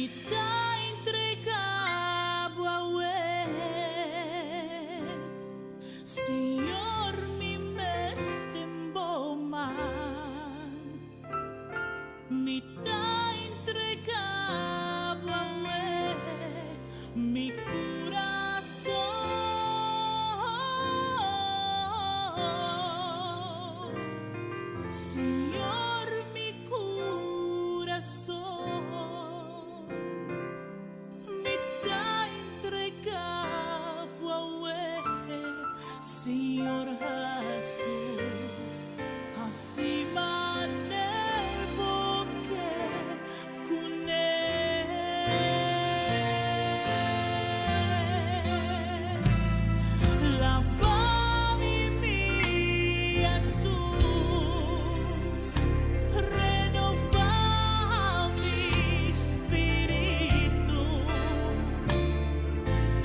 Mita entregado a Señor, mi mestemboman. Mita entregado a mi corazón. Señor, mi corazón. Mita entregado a Señor Jesús, así manejo que con él. Lávame mi Jesús, renova mi espíritu,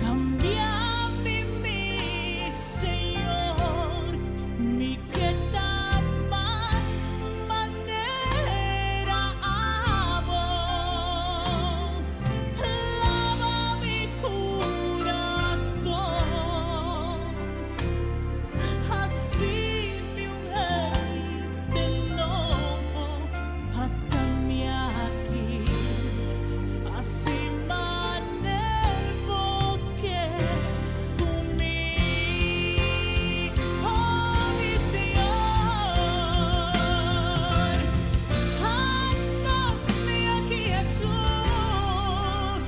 cambia mi Señor, mi que da más manera amo. Lava mi corazón, así mi mujer de nuevo, atame aquí, así manejo que conmigo, oh mi Señor, atame aquí Jesús,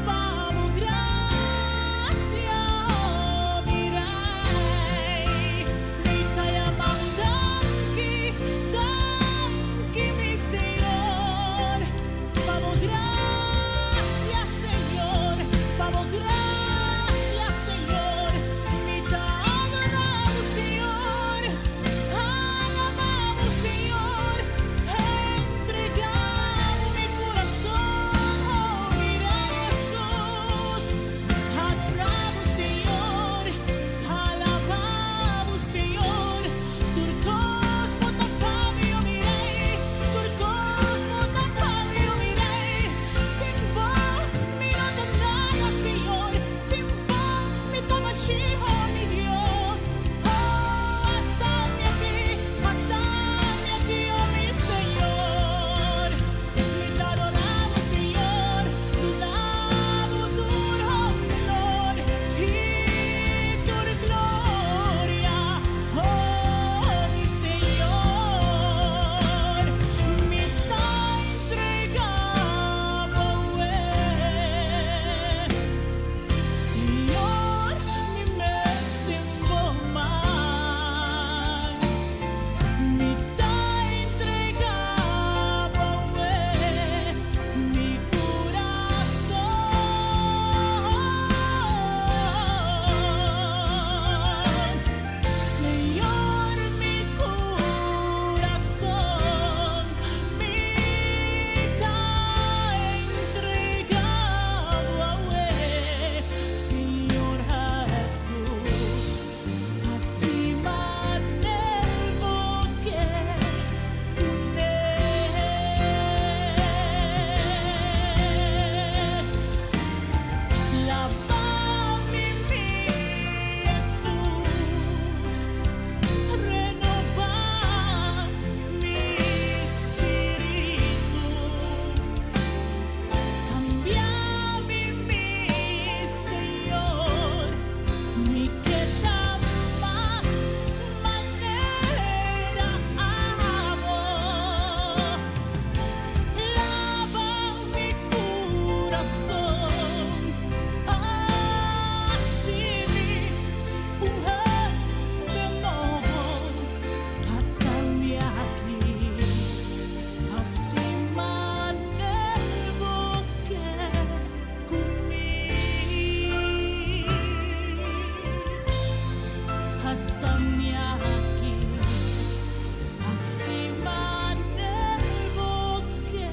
vamos gracia, oh mi rey, mi tayamanda danki mi Señor, vamos gracias Señor, vamos gracias Señor, mi adoramos Señor, alabamos Señor, entregamos mi corazón, oh mi Jesús, adoramos Señor, alabamos Señor, turcos motapami oh mi rey, turcos motapami oh mi rey, sin vos mi no te nada Señor, sin vos mi tamashiho mi Dios, oh atame aquí oh mi Señor, mi te adoramos Señor, tu lavo tu honor y tu gloria, oh mi Señor, mi ta entregado Señor, mi mestemboman, mi ta entregado mi corazón. Señor, mi corazón, mi ta entregado Señor Jesús, así manejo que con él. Lávame mi Jesús, renova mi espíritu, cambia mi Señor, mi que da más manera amo. Lava mi corazón, así mi mujer de nuevo, atame aquí, así manejo que conmigo, atame aquí, así manejo que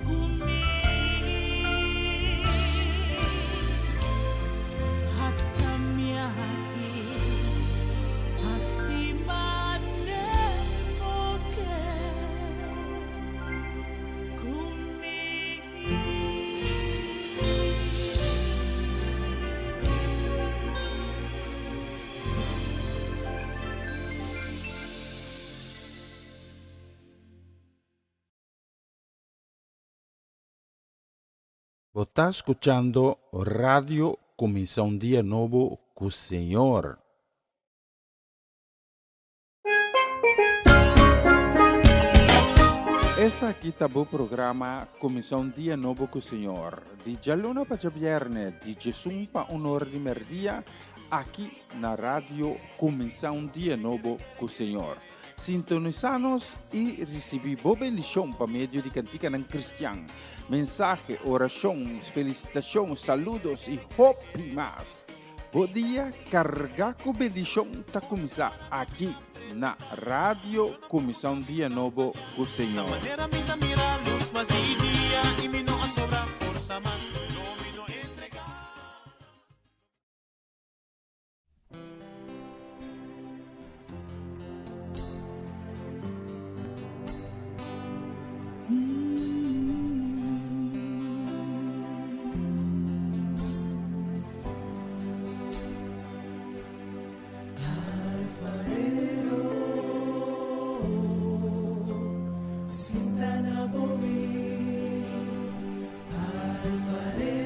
conmigo, atame aquí, así manejo que conmigo. Está escuchando Radio Comienza un Día Nuevo con el Señor. Essa aqui tá o programa Comienza un Día Nuevo com o Senhor. De Jaluna para Viernes, de Jesus para honor de merdia, aqui na rádio Comienza un Día Nuevo com o Senhor. Sintonizanos e recebi boa bendição para meio de cantiga ng Cristian. Mensagem, oração, felicitação, saludos e hope mais. Bom dia, carga com bendição tá começar aqui na rádio Comienza un Día Nuevo com o Senhor. Alfarero,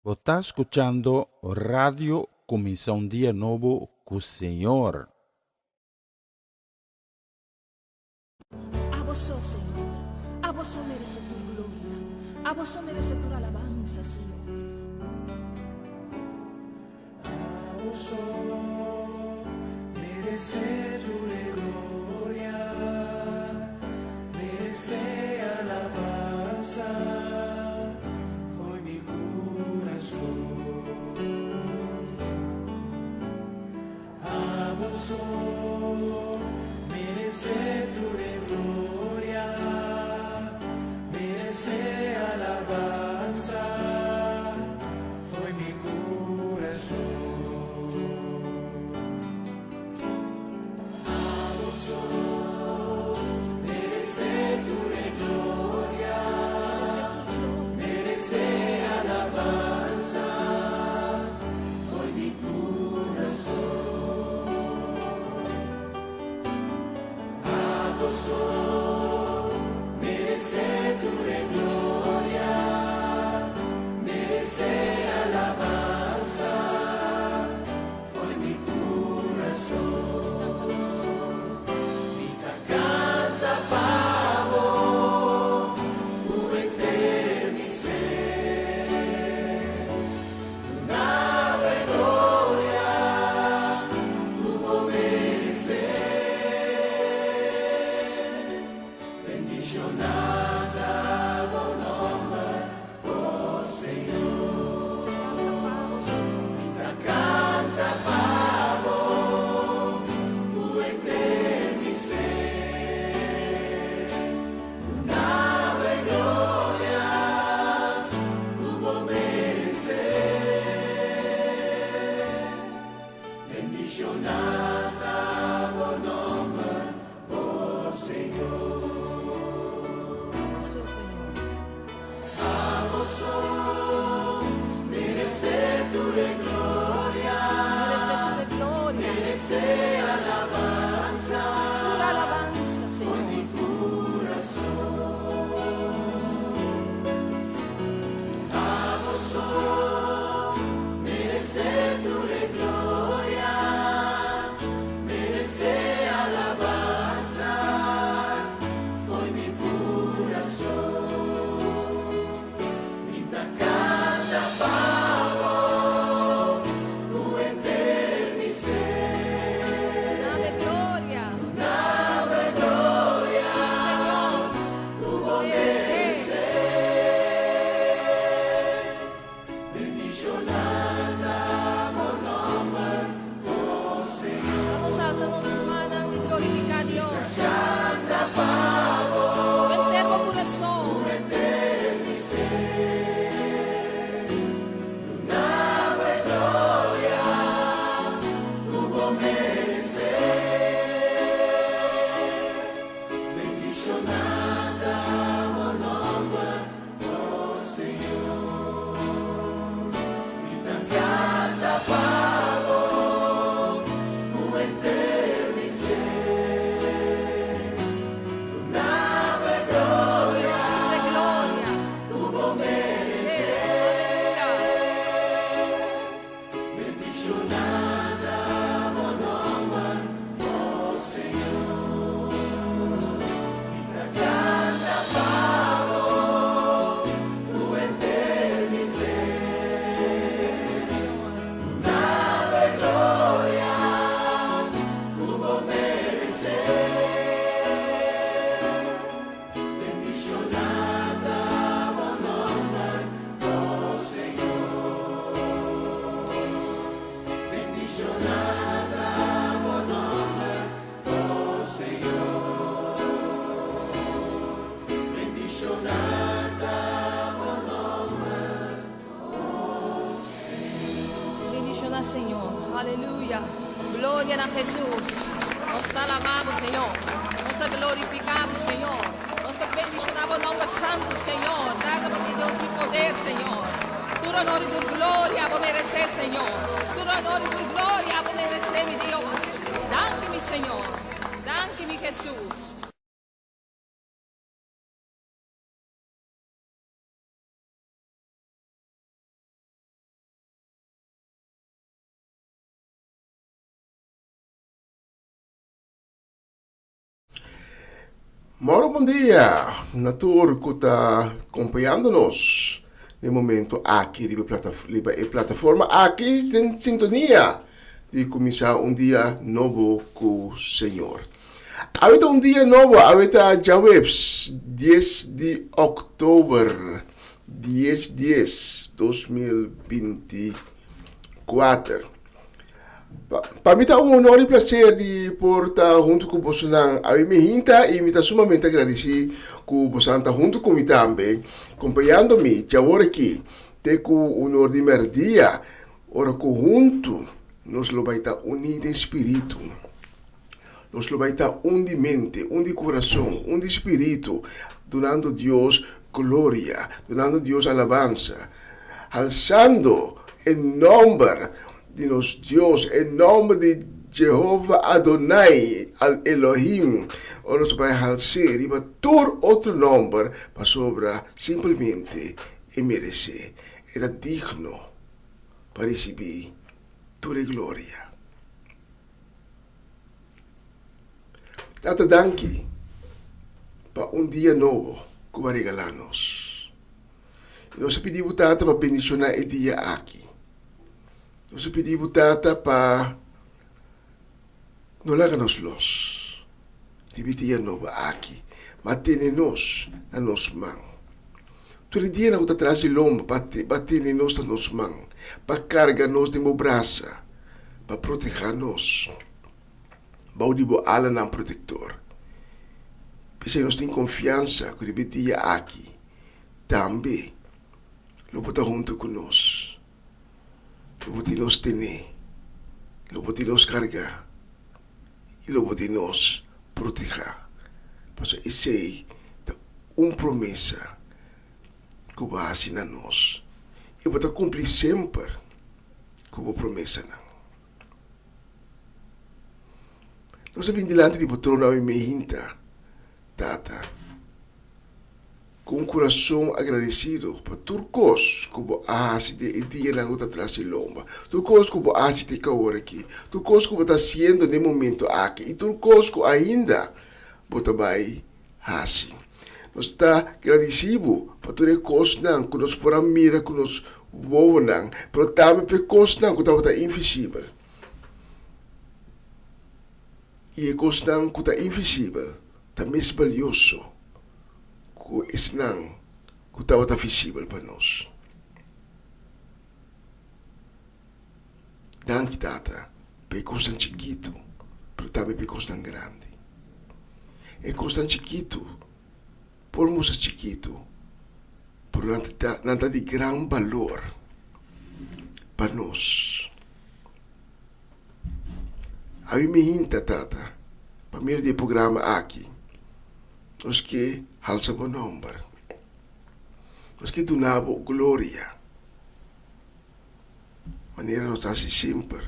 Vos está escuchando Radio Comienza un Día Nuevo con Señor. A vos, oh Señor, a vos oh merece tu gloria, a vos oh merece tu alabanza, Señor. A vos oh merece tu gloria, merece alabanza, foi mi corazón. A vos oh merece tu gloria, merece alabanza, foi mi corazón. alma, Señor. Aleluya. Gloria a Jesús. Nos te alabamos, Señor. Nos te glorificamos, Señor. Nos te bendicionamos en nombre santo, Señor. Dada porque Dios de poder, Señor. Tu honor y tu gloria a merecer, Señor. Tu honor y tu gloria a merecer, mi Dios. Dante, mi Señor. Dante, mi Jesús. Moro, bom dia, Natur que está acompanhando-nos no momento aqui na plataforma, aqui em sintonia de começar dia novo com o Senhor. Avete dia novo, avete já 10 de outubro, 10/10/2024. Para mim está honor e prazer de estar junto com você. A mim me hinta e me está sumamente agradecido que você está junto comigo também, acompanhando-me. Já agora aqui, tem com o honor de merdia, ora conjunto, nós lo vai estar unidos em espírito. Nós lo vai estar um de mente, um de coração, um de espírito, donando Deus glória, donando Deus alabança, alçando em nome de nosso Deus, em nome de Jehová Adonai, al Elohim, nós vamos alçar e todo outro nome para sobrar simplesmente e merecer. É digno para receber toda glória. Tata, danke para dia novo que vai regalar-nos. E nós pedimos, Tata, para bendicionar o dia aqui. Nós pedimos, Tata, para não largar-nos los. De dia novo aqui. Mantém-nos na nossa mão. Todo dia nós atrás de lombo, mantém-nos na nossa mão. Para carregar-nos de meu braço. Para proteger-nos. Para o ala não protetor. Porque nós temos confiança que o dia aqui. Também. Lo bota junto conosco. Lo bota nos tener. Lo bota nos carregar. E lo bota nos proteger. Porque esse é uma promessa que vai assinar nós. E vai cumprir sempre com a promessa. Nós vamos diante de patrão e me hinta, Tata, com um coração agradecido para tudo que você faz de dia na outra atrás de lomba, tudo que você faz de caor aqui, tudo que você está fazendo no momento aqui, e tudo que ainda você vai fazer. Nós estamos agradecidos por todas as coisas que nós podemos mirar, que nós vamos, mas também por coisas que estão invisíveis. E a coisa que está invisível, está mais valioso que esse que está visível para nós. Danke, Tata, por coisa chiquito, mas também por coisa grande. É coisa chiquito, por música chiquito, por nada de grande valor para nós. A mim me hinta, Tata, para mim de programa aqui, nós que alçamos o nome, nós que donamos glória, maneira nós fazemos sempre,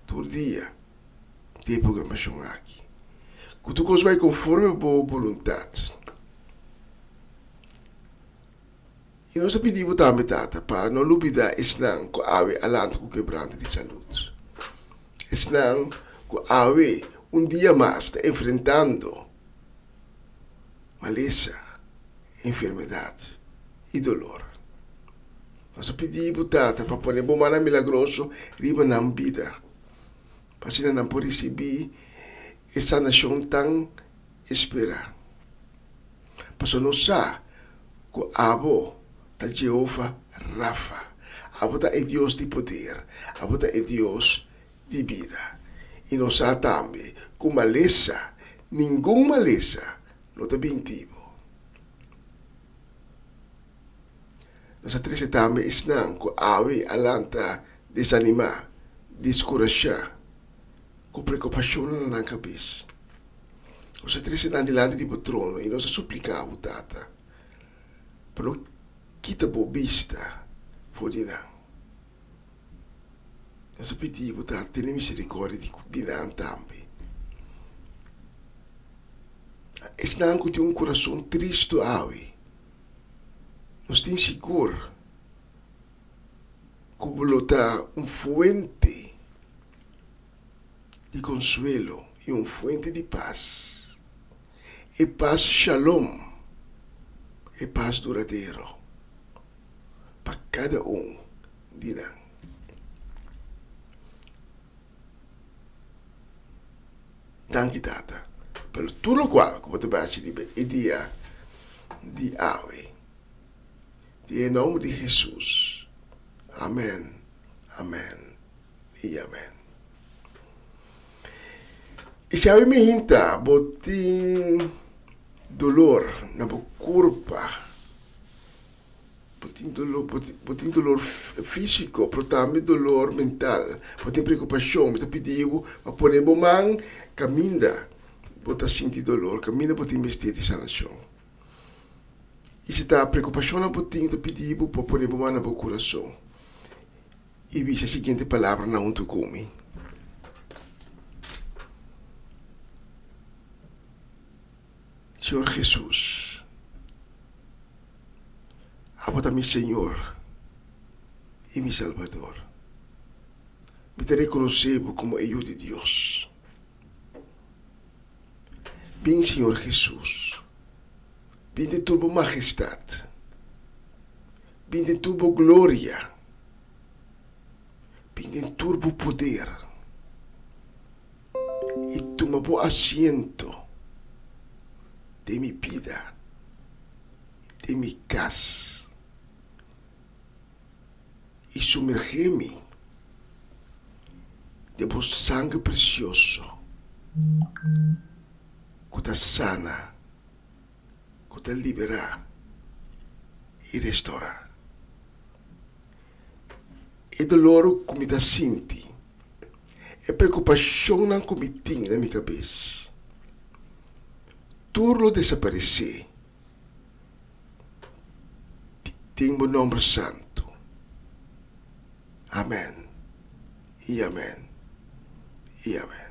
todo dia, de programação aqui. Que tu coisa vai conforme a boa vontade. E nós pedimos também, Tata, para não olvidar esse não que há alante com quebranto de saúde. Esse não que há dia mais está enfrentando maleza, enfermidade e dolor. Nós pedimos, Tata, para pôr bom mana milagroso riba na vida, para se não pode receber essa nação tão esperada. Para não saber que abo da Jeová Rafa, abo da é Deus de poder, abo da é Deus de vida. E nós sabemos também que maleza, nenhuma maleza, não está bentivo. Nós sabemos também que a ave alanta desanimar, descorajar com preocupação na cabeça. Nós três na delante do patrono e nós suplicamos tata para quita boa vista for de não. Nós pedimos tata tenha misericórdia de não também. Es não que tem coração triste awe. Nós temos seguro como está fuente de consuelo e fuente de paz. E paz shalom, e paz duradouro para cada de nós. Danke tata, per tutto lo quale, come te baci di dia di ave, in nome di Jesus. Amen, amen e amen. E se avete hinta, botin dolor na curva, botin dolor físico, pero também dolor mental, botin preocupação, botin pedido, ma ponemos man, caminha, botin sentir dolor, caminha, botin vestir de sanação. E se está preocupação, botin pedido, ponemos man na coração. E dice a seguinte palavra na unto come. Senhor Jesus, abota mi Senhor e mi Salvador. Me te reconocebo como hijo de Dios. Bien, Senhor Jesus, bien de tu majestad, bien de tu gloria, en turbo poder y toma asiento de mi vida, de mi casa y sumergeme de vos sangre precioso que te sana, que te libera y restaura. E dolor que me dá senti, e preocupação que me tinha na minha cabeça. Tudo desaparecer. Tem o nome santo. Amém. E amém. E amém.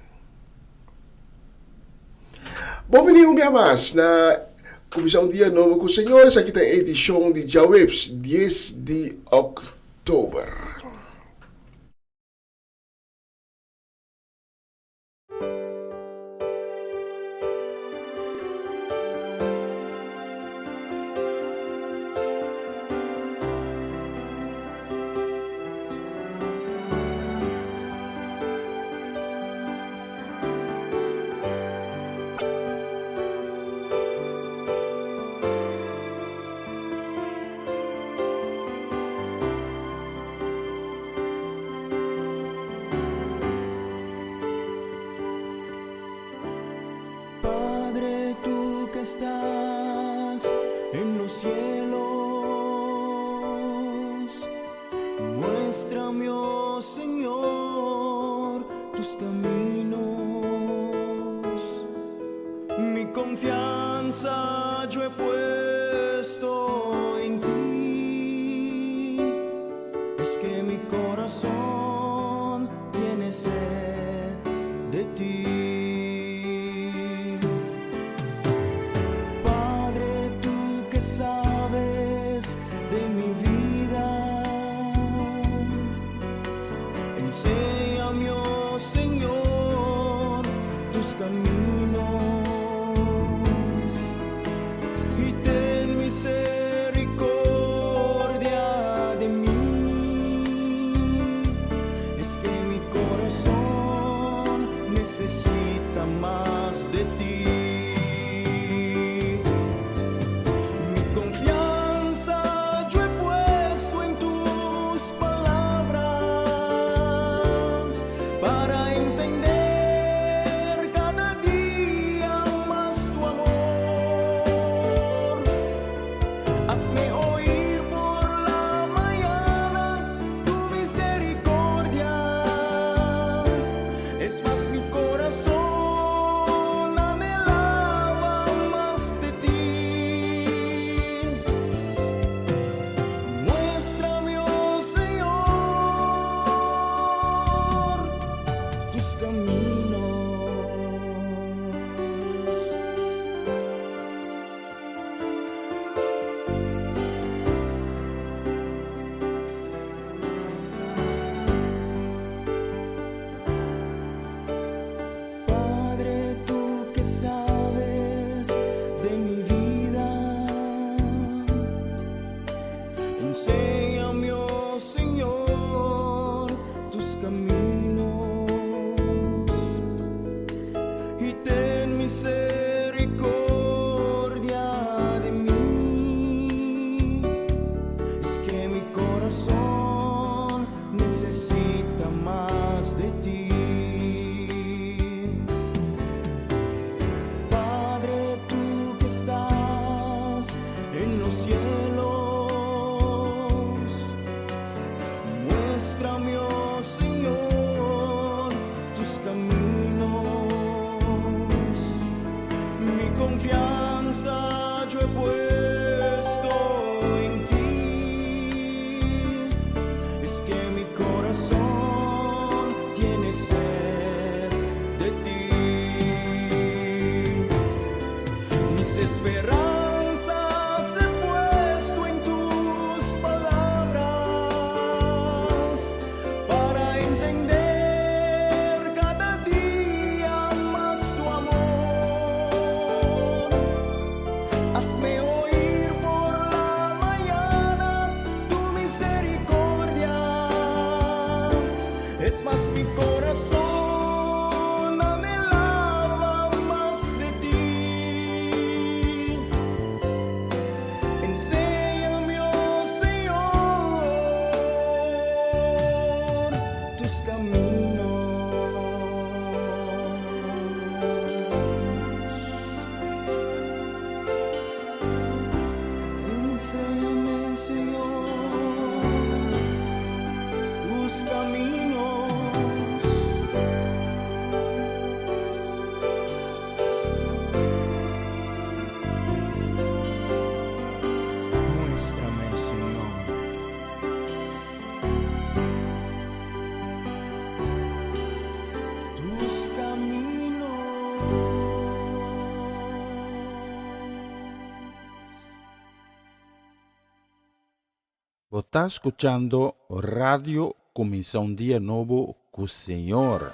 Bom-vindo, minha mais, na Comissão Dia Novo com os Senhores. Aqui tem a edição de Jawebs, 10 de outubro. Estás en los cielos, muéstrame, oh Señor, tus caminos. Mi confianza yo he puesto en ti, es que mi corazón tiene sed de ti. Sabes de mi vida, enséñame, oh Señor, tus caminos y ten misericordia de mí. Es que mi corazón necesita más de ti. Para entender cada día Es más mi corazón anhelaba más de ti. Enséñame, oh Señor, tus caminos. Enséñame, Señor, tus caminos. Muéstrame, Señor, tus caminos. Você está escuchando Radio Começar um Dia Novo com o Senhor.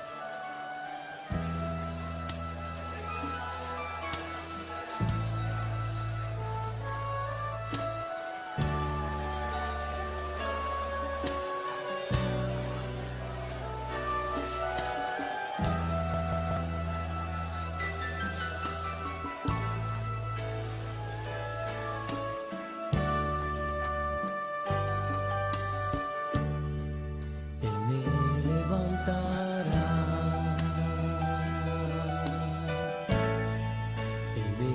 Él me levantará, Él me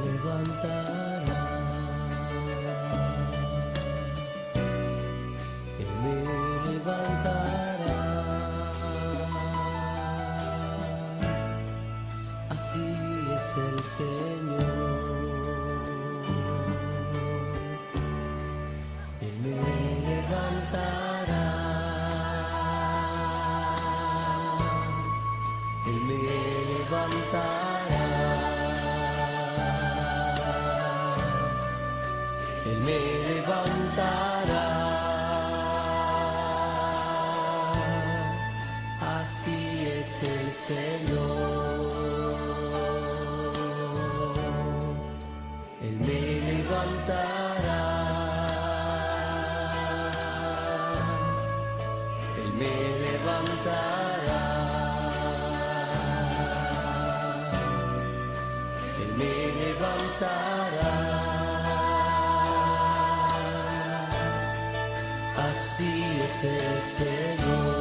levantará, Él me levantará. Así es el Señor. Él me levantará. Él me levantará, Él me levantará, así es el Señor. Él me levantará, Él me levantará. Él me levantará, así es el Señor.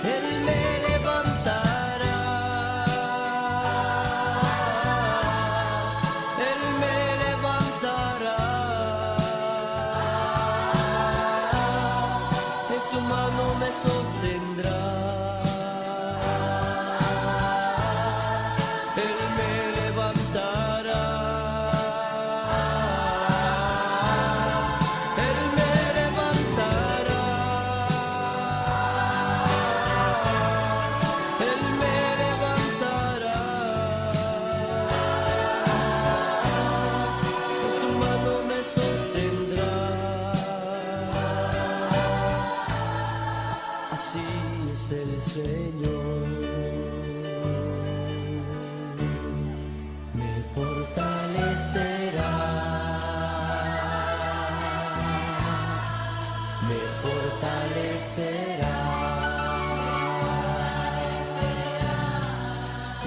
Él me levantará, Él me levantará, en su mano me sostendrá. Él me levantará, Él me levantará, Él me levantará, en su mano me sostendrá. Así es el Señor. Me fortalecerá, me fortalecerá,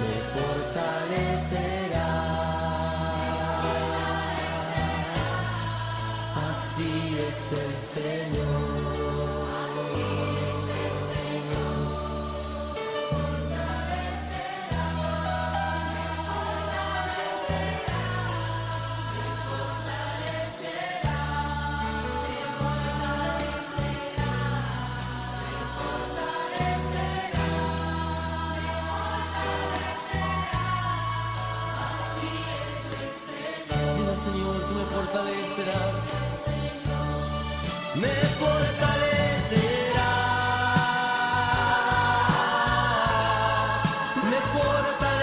me fortalecerá. Así es el Señor. Dile, Señor, tú me fortalecerás. Me fortalecerás, me fortalecerás,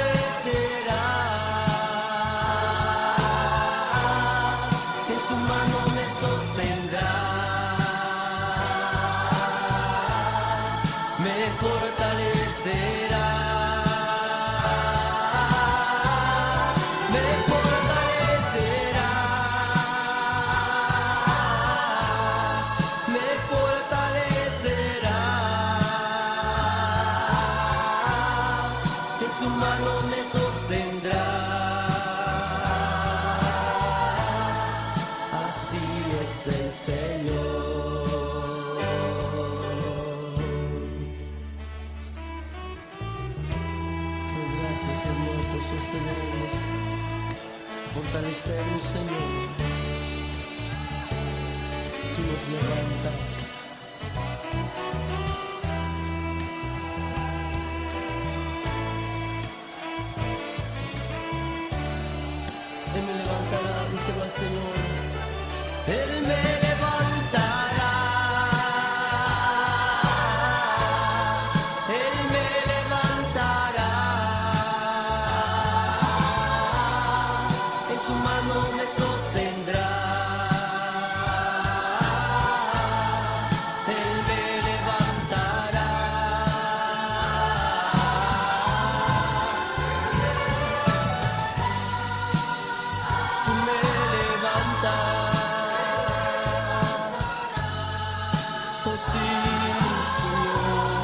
en su mano me sostendrá. Me fortalecerá, me fortalecerá, Señor. Gracias, Señor, por sostenernos, fortalecernos, Señor. Tú nos levantas. Él me levantará, dice el Señor. Él me levantará. Él me levantará. En su mano me sostendrá. Él me levantará. Tú me levantas. Oh sí, Señor.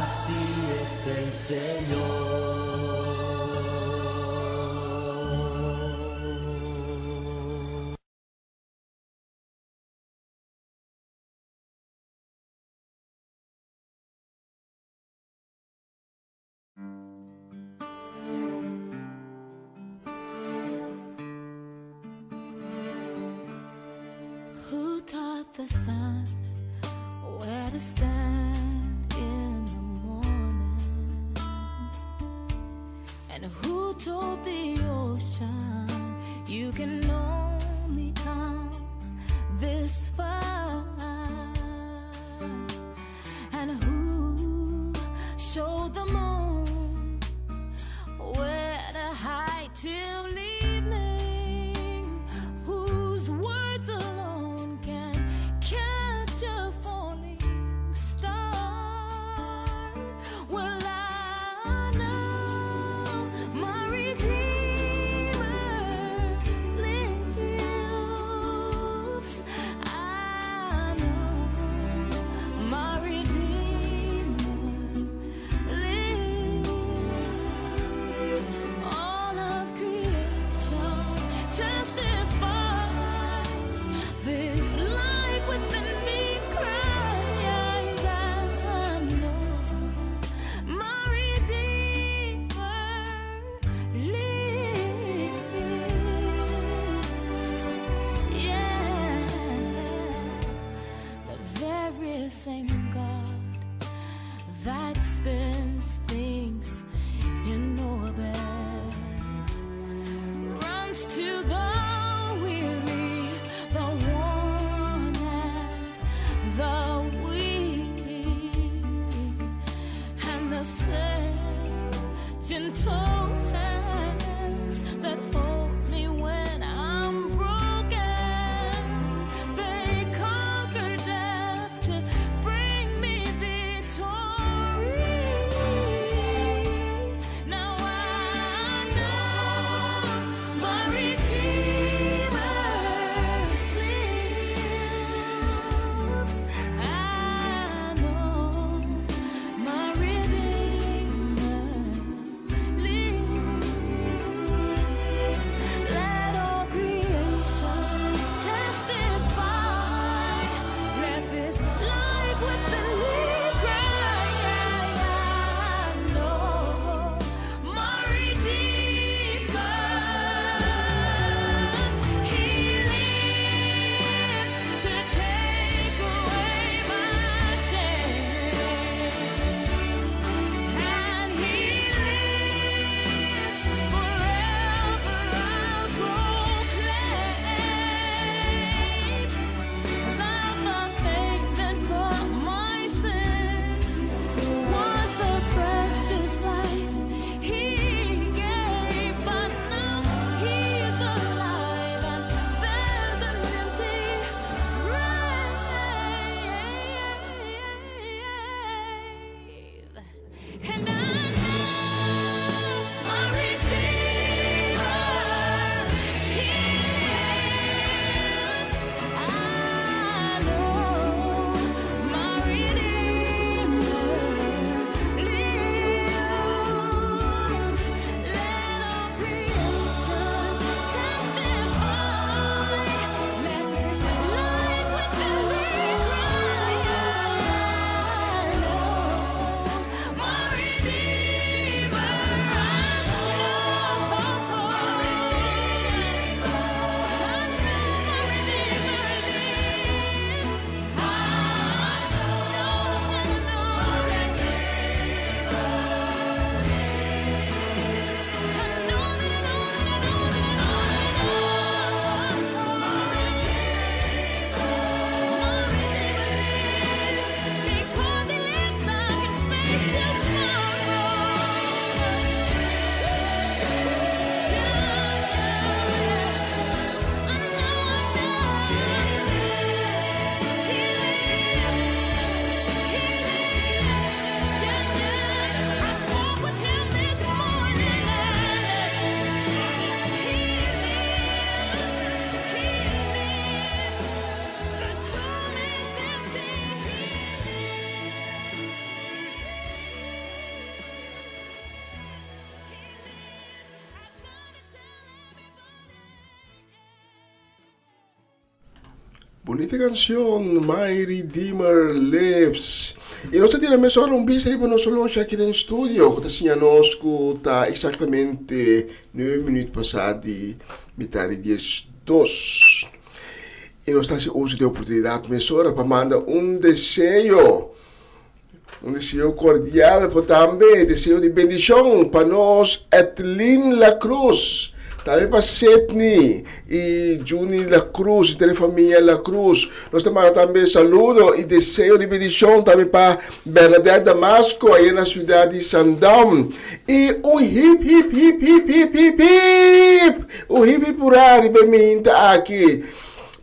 Así es el Señor. Who taught the sun where to stand in the morning? And who told the ocean you can only come this far? And who showed the moon where to hide till evening? Whose words alone can catch a falling star? Well, I know my Redeemer lives. I know my Redeemer lives. All of creation testifies this life within me cries. I know my Redeemer lives. Yeah, the very same God that spins things in orbit runs to the weary, the worn and the weak, and the same gentle hands that hold me when I'm broken. They conquer death to bring me victory. Now I know my Redeemer lives. I know my Redeemer lives. Bonita canción, My Redeemer Lives. E nós temos agora bis riba no solo aqui no estúdio, que assim nós está exatamente 9 minutos passado metade de 2. E nós estamos hoje de oportunidade mesora para mandar desejo cordial, para também desejo de bendição para nós, Etlin La Cruz. Também para Setni e Juni La Cruz, e a família La Cruz. Nós também saludo e desejo de bendição também para Bernadette Damasco, aí na cidade de Sandam. E o hip, hip, hip, hip, hip, hip, hip. O hip, hip, purar, e bem aqui.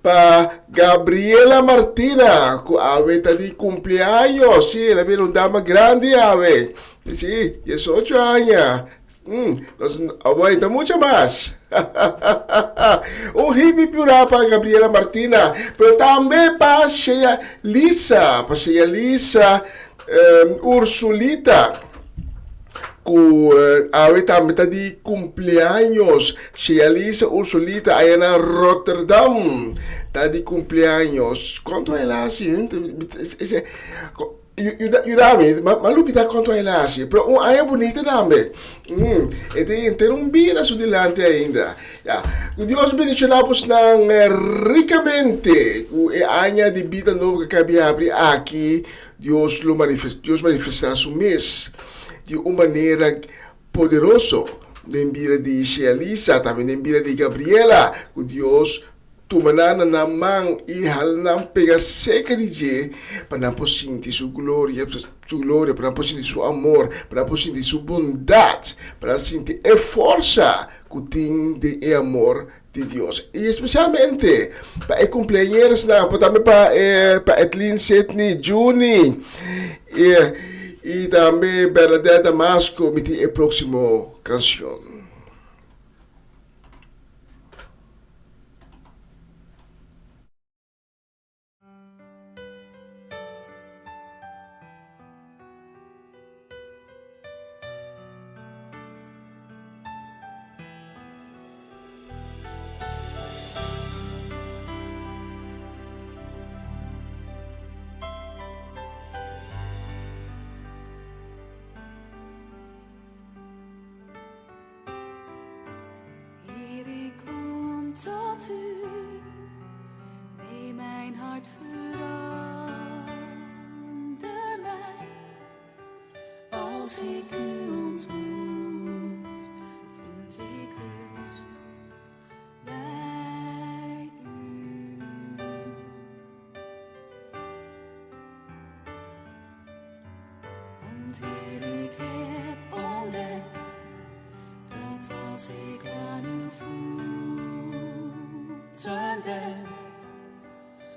Para Gabriela Martina, que está de cumpleaños, sí, ela é uma dama grande, ave. Sí, 18 anos. Nós aguenta muito mais. Um hippie para Gabriela Martina, mas também para Sheia Lisa, Ursulita, que a também está de cumpleaños. Sheia Lisa Ursulita, aí na Rotterdam, está de cumpleaños. Quanto é lá, assim? Dame, malupita quanto é lá, assim. Mas é bonita também. E tem bira su delante ainda. Deus bendicionamos ricamente. E a de vida nova que cabe abrir aqui, Deus manifestar su mês de uma maneira poderosa. Nem bira de Shealisa, também nem bira de Gabriela, que Deus tumanana namang ihal nam pega seca de je para não sentir sua glória, para não sentir seu amor, para não sentir sua bondade, para sentir a força que tem de amor de Deus. E especialmente para o cumpleaños, também para Etlin Setni Juni e também Bernadette Damasco, me a próxima canção. Tot u, nee, mijn hart verander mij. Als ik u ontmoet, vind ik rust bij u. Want Heer, ik heb ontdekt dat als ik aan u ben,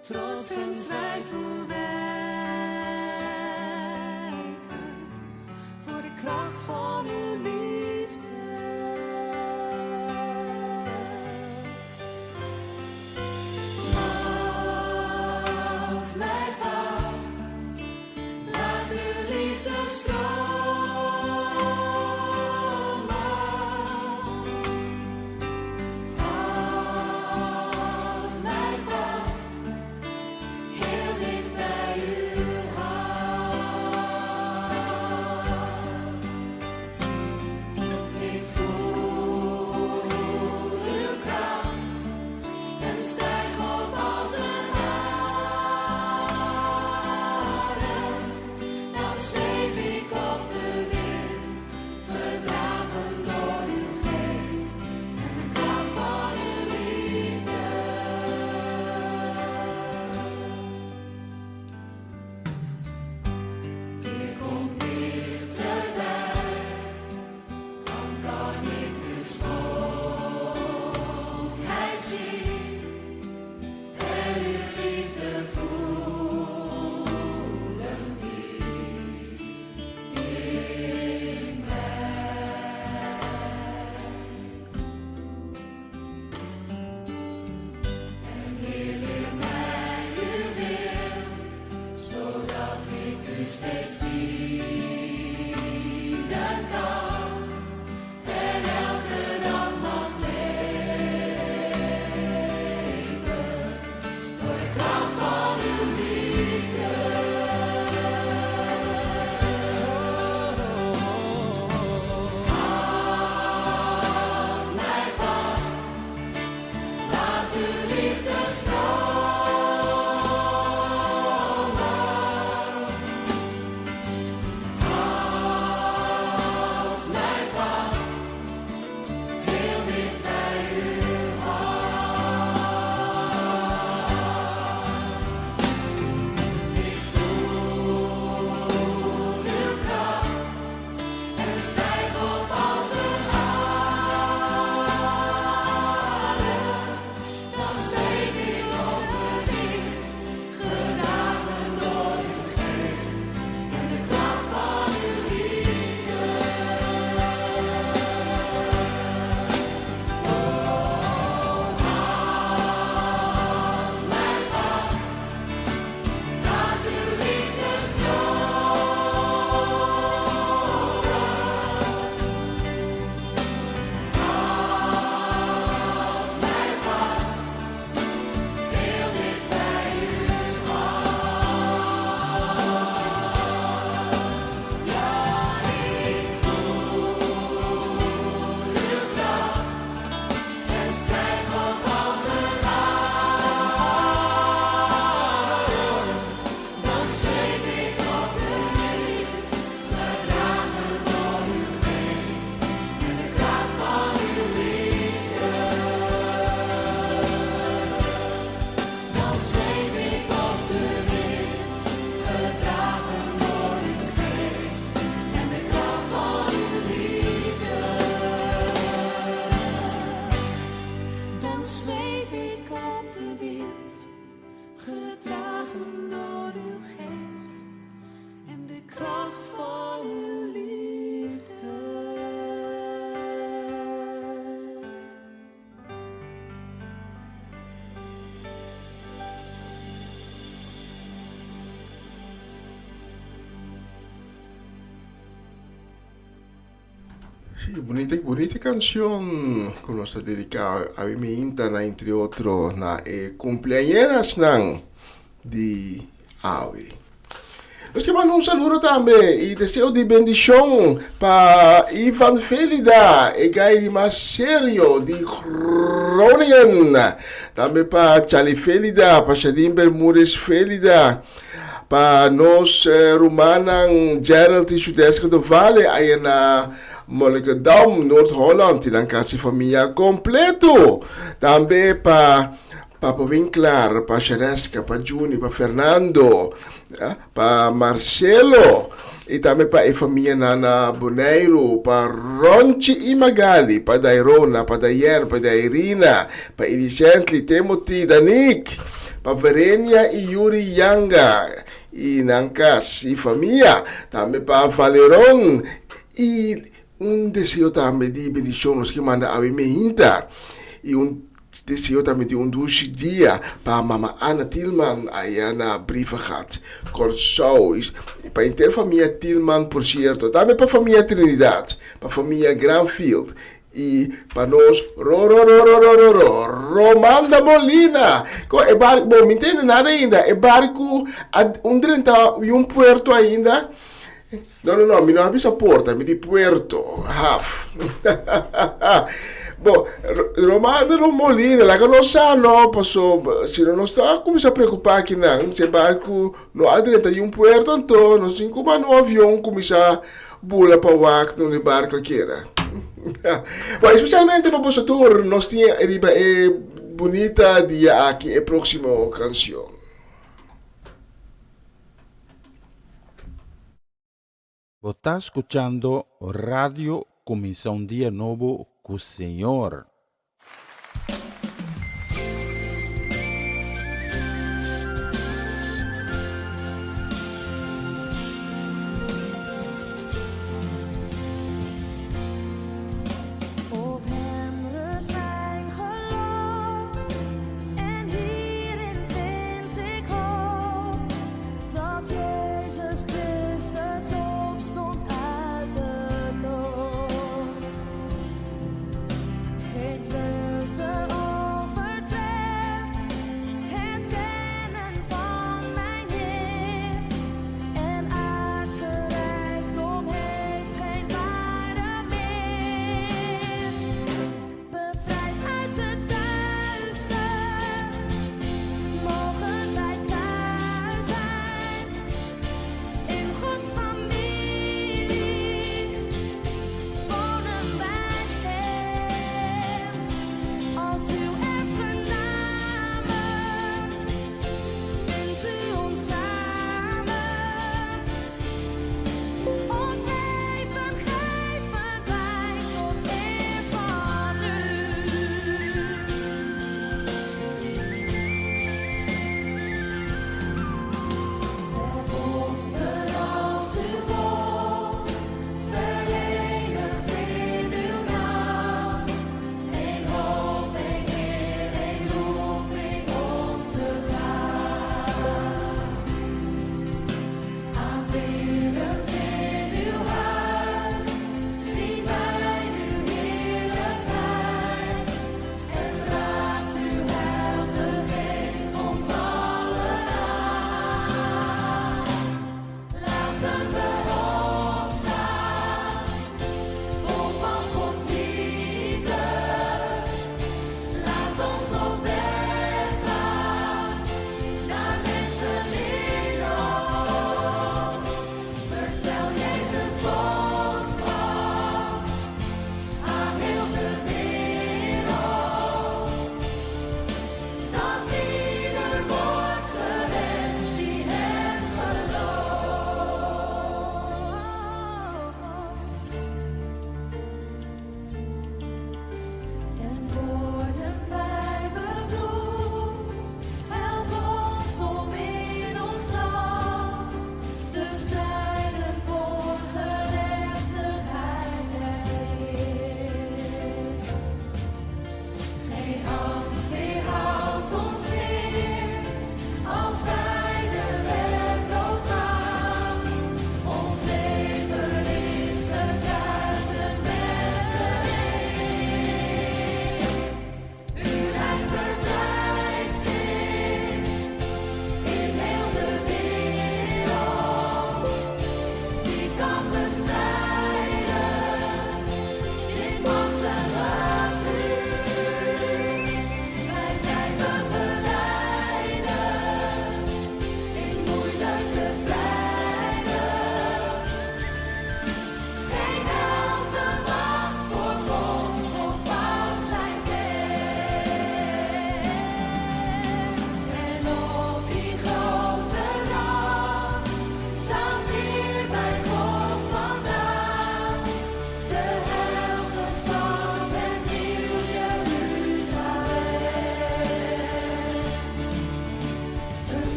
trots en twijfel wijken voor de kracht van uw liefde. Houd mij vast, laat uw liefde stromen. Heel dicht bij u. bonita canción que nos está dedicada a mi inta na entre outro na cumpleañeras de Awi. Nós queremos saludo também e desejo de bendição para Ivan Felida e Gairi Maserio de Groningen. Também para Charlie Felida, para Shadim Bermúdez Felida, para nós Romanan Gerald e Judeska do Vale, aí na Monnikendam, Noord-Holland, en dan kasi família completo. Também para Papa Winkler, para Cheresca, para Juni, para Fernando, para Marcelo, e também para a família Nana Boneiro, para Ronchi e Magali, para Dairona, para Dayen, para Dairina, para Elisentli, Timothy, Danik, para Verenia e Yuri Yanga, e Nankas e família, também para Valeron, e desejo também de bendição que manda a mim hinta, e desejo também de doce dia para Mama Ana Tilman aí na brief gehad. Corso, para a inteira família Tilman, por certo. Também para a família Trinidad, para a família Granfield. E para nós, Romanda Molina. É barco, bom, não entende nada ainda. É barco, puerto ainda. Não, me não abre essa porta, me de puerto, half. Bom, Romanda Molina, lá que não sabe, não, passou, se não está, começa a preocupar aqui, não, se barco, não adrenta puerto, então, não sei como no avião começa a bula para o ar, no barco aqui, né? Bom, especialmente para o tour, nós tínhamos bonita dia aqui, a próxima canção. Você está escutando Radio Comissão Dia Novo com o Senhor. Op hem rust mijn geloof en hierin vind ik hoop dat Jezus Christus opstond uit de dood.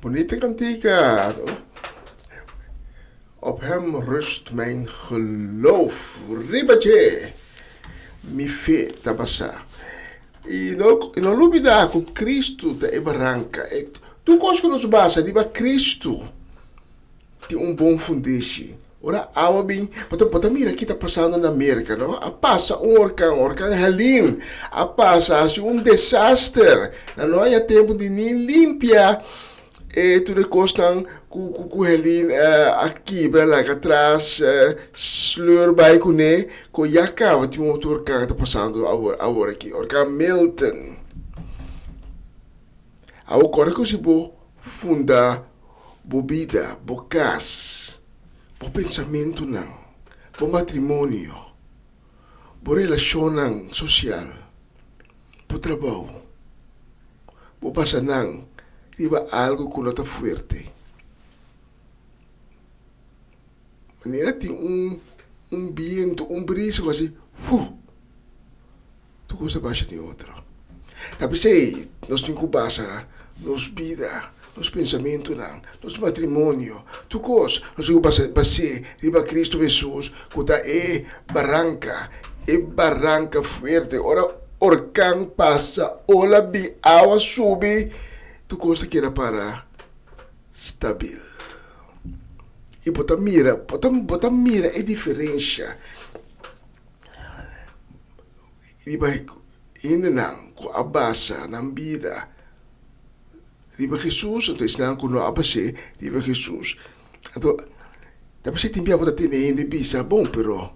Bonita kantika. Op hem rust mijn geloof. Ribache. Mi fe tabasa. Inolubida com Cristo da Ebaranca. Tu conosco nos basa, riba Cristo. Tem bom fundeixe. Ora, awa bem, pata mira que está passando na América, não? A passa orcan Helene, a passa desastre. Não há tempo de nem limpar. Tudo costan com Helene aqui, lá atrás, slur bij kune, com Yaka, que orcan está passando agora aqui, orcan Milton. Agora que se bo funda, bobida, bocas. Bo pensamento não, bo matrimônio, bo relação social, bo trabalho, bo passa não, riba algo que não está forte. Maneira tem viento, brisa assim, tu coisa baixa de outra. Tapi sei, nós temos que passar, nos vida. Nos pensamentos não, nos matrimônio, tu cos, nós vamos passar, riba Cristo Jesus, que barranca forte, ora orcan passa, ola bi awa sube, tu costa que era para stabil. E bota mira a diferença. Riba ainda não, com a base na vida. Riba Jesus, então isso não kuno apa se riba Jesus. Então, tapi se timbia bota tene ainda bisa bom, pero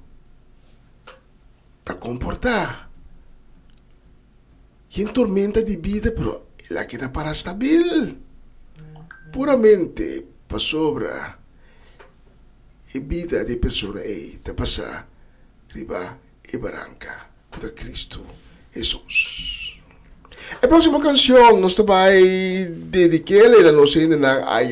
tá comportar. E em tormenta de vida, pero ela queda para stabil. Puramente para sobra. E vida de pessoa tá passa riba e barranca com Cristo Jesus. A próxima canção nós vai dedicar a nossa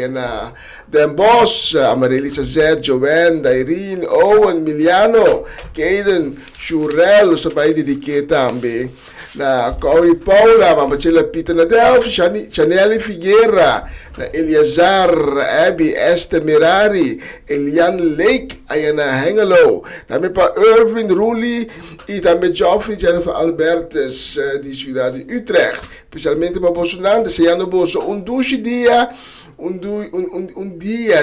na Den Boss, Amarelisa Z, Joanne, Irene, Owen, Miliano, Caden, Shurel, nós vai dedicar também na Corey Paula, Mamachela Peter Nadelf, Chaneli Figueira, na Eliazar, Abby, Esther Mirari, Elian Lake, Ayana Hengelo, também para Irvin Rulli e também Geoffrey Jennifer Albertes de Ciudad de Utrecht, especialmente para Bolsonaro, desejando Bolso dia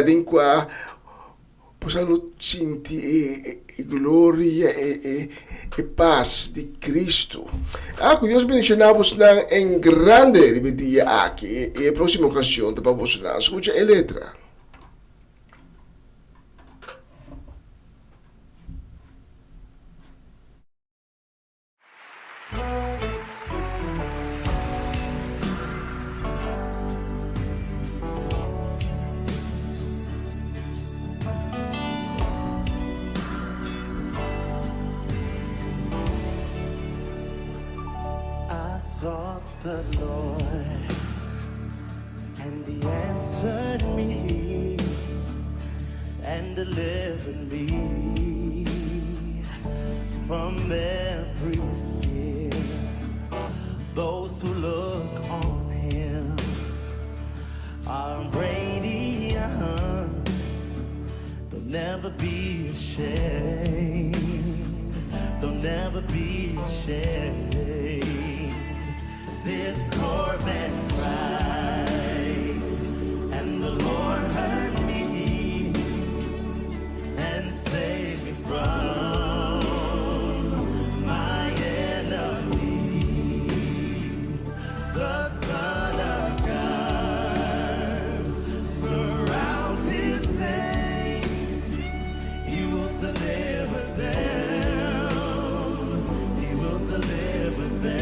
em que possano sentir a glória e paz de Cristo. Que Deus mencionamos em grande dia aqui, e a próxima ocasião para Bolsonaro. Escute a letra. Sought the Lord, and He answered me and delivered me from every fear. Those who look on Him are radiant; they'll never be ashamed. They'll never be ashamed. This poor man cried, and the Lord heard me and saved me from my enemies. The Son of God surrounds His saints. He will deliver them. He will deliver them.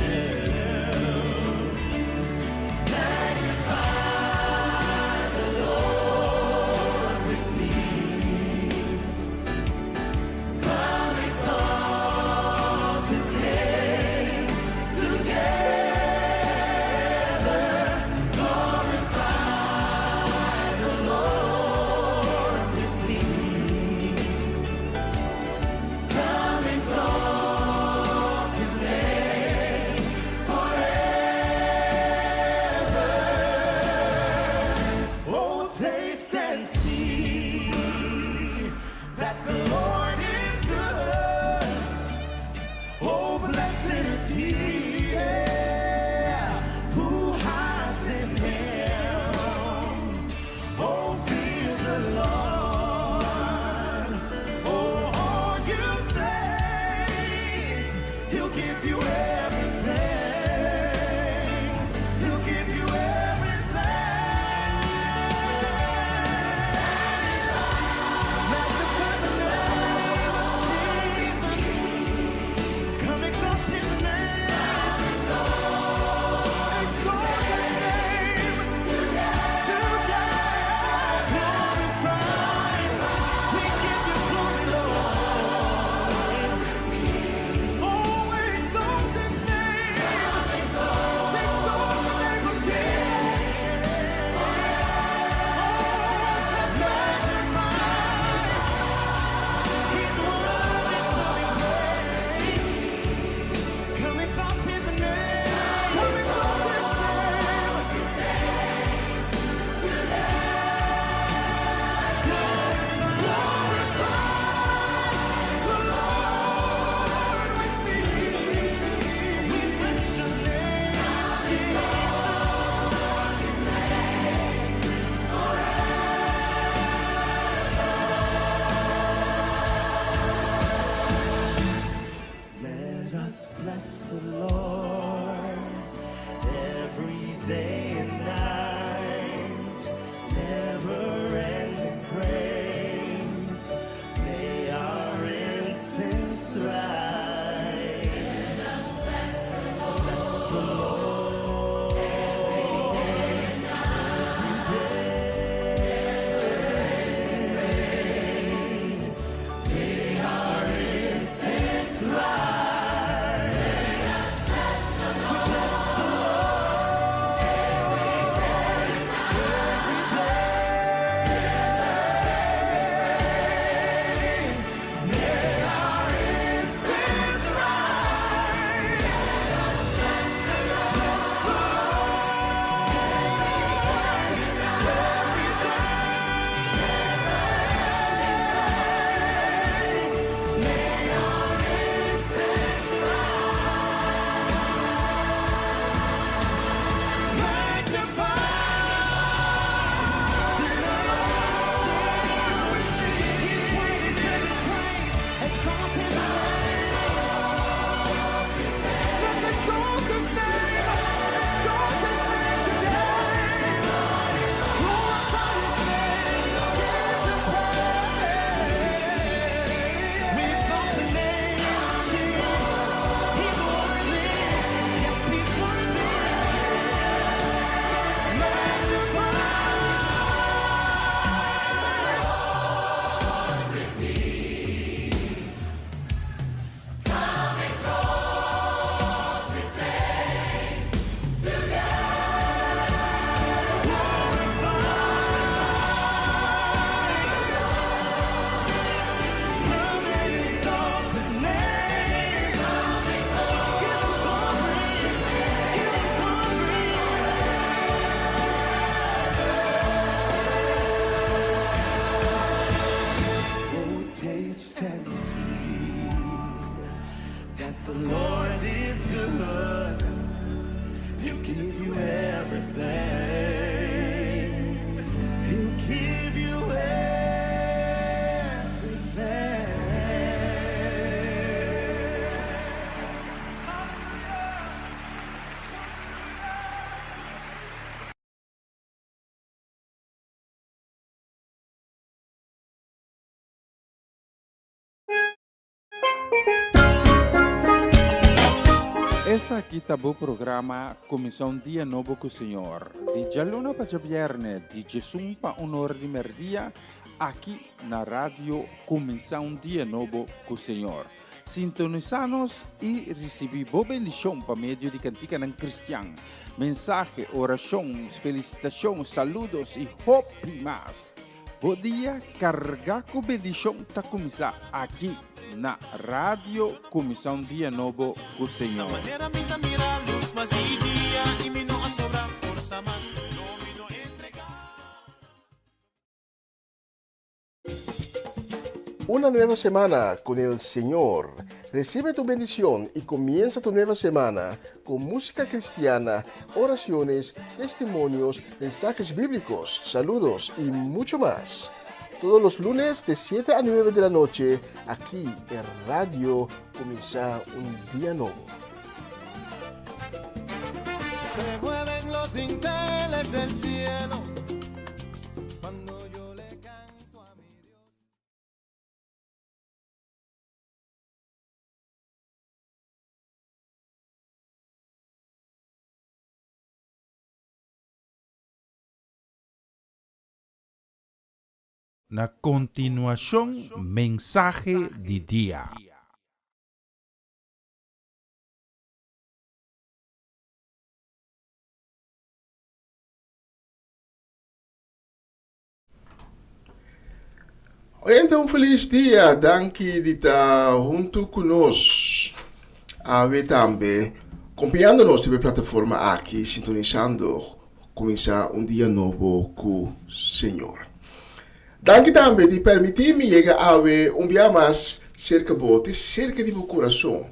Essa aqui tá o programa Comissão Dia Novo com o Senhor. De Jaluna para Viernes, de Jesus para Honor de Merdia, aqui na rádio Comissão Dia Novo com o Senhor. Sintonizanos e recebi boa bendição para meio de cantiga não cristã. Mensagem, orações, felicitações, saludos e hope mais. Bom dia, carregar com bendição está começar aqui na rádio Comissão Dia Novo com o Senhor. Una nueva semana con el Señor. Recibe tu bendición y comienza tu nueva semana con música cristiana, oraciones, testimonios, mensajes bíblicos, saludos y mucho más. Todos los lunes de 7 a 9 de la noche, aquí en Radio Comienza un Día Nuevo. Se mueven los dinteles del cielo cuando yo le canto a mi Dios. Na continuação, mensagem de dia. Então, feliz dia, danke de estar junto conosco. Também, acompanhando-nos na plataforma aqui, sintonizando, começar um dia novo com o Senhor. Danke também de permitir-me chegar a ver dia mais cerca de meu coração,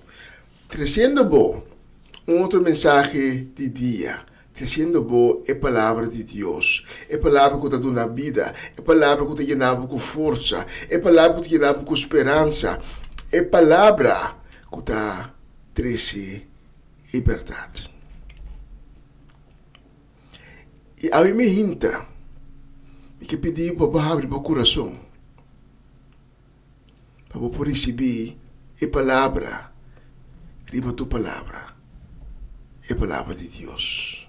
trazendo outra mensagem de dia, trazendo a palavra de Deus, a palavra que te dá vida, a palavra que te llenava com força, a palavra que te llenava com esperança, a palavra que te traz liberdade. E a mim me hinta que pedir para abrir meu coração, para poder receber a palavra, riba tu palavra, a palavra de Deus.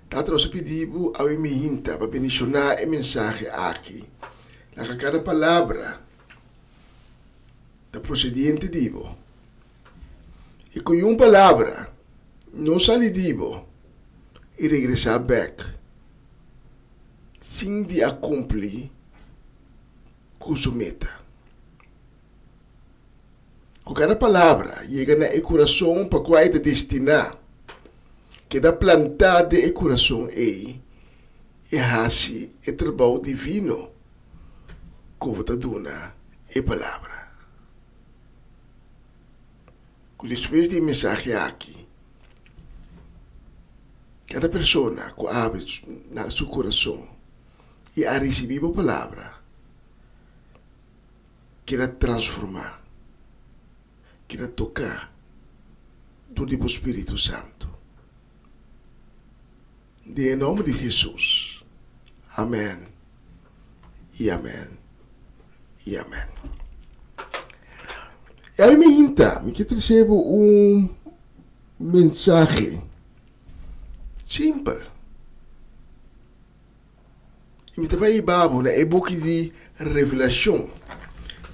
Tanto nós pedimos a mim hinta para bendicionar a mensagem aqui, na cada palavra da procedente divo, e com uma palavra não sai divo e regressar back sem de cumprir com sua meta. Com cada palavra chega no coração para qual é destinar, que dá plantada no coração e assim é trabalho divino que você dá a palavra. Com depois de mensagem aqui, cada pessoa que abre seu coração e a receber a palavra, quer transformar, quer tocar tudo o Espírito Santo. Em nome de Jesus. Amém. E amém. E amém. E aí me que recebo mensagem simples. E me também babo na época de revelação.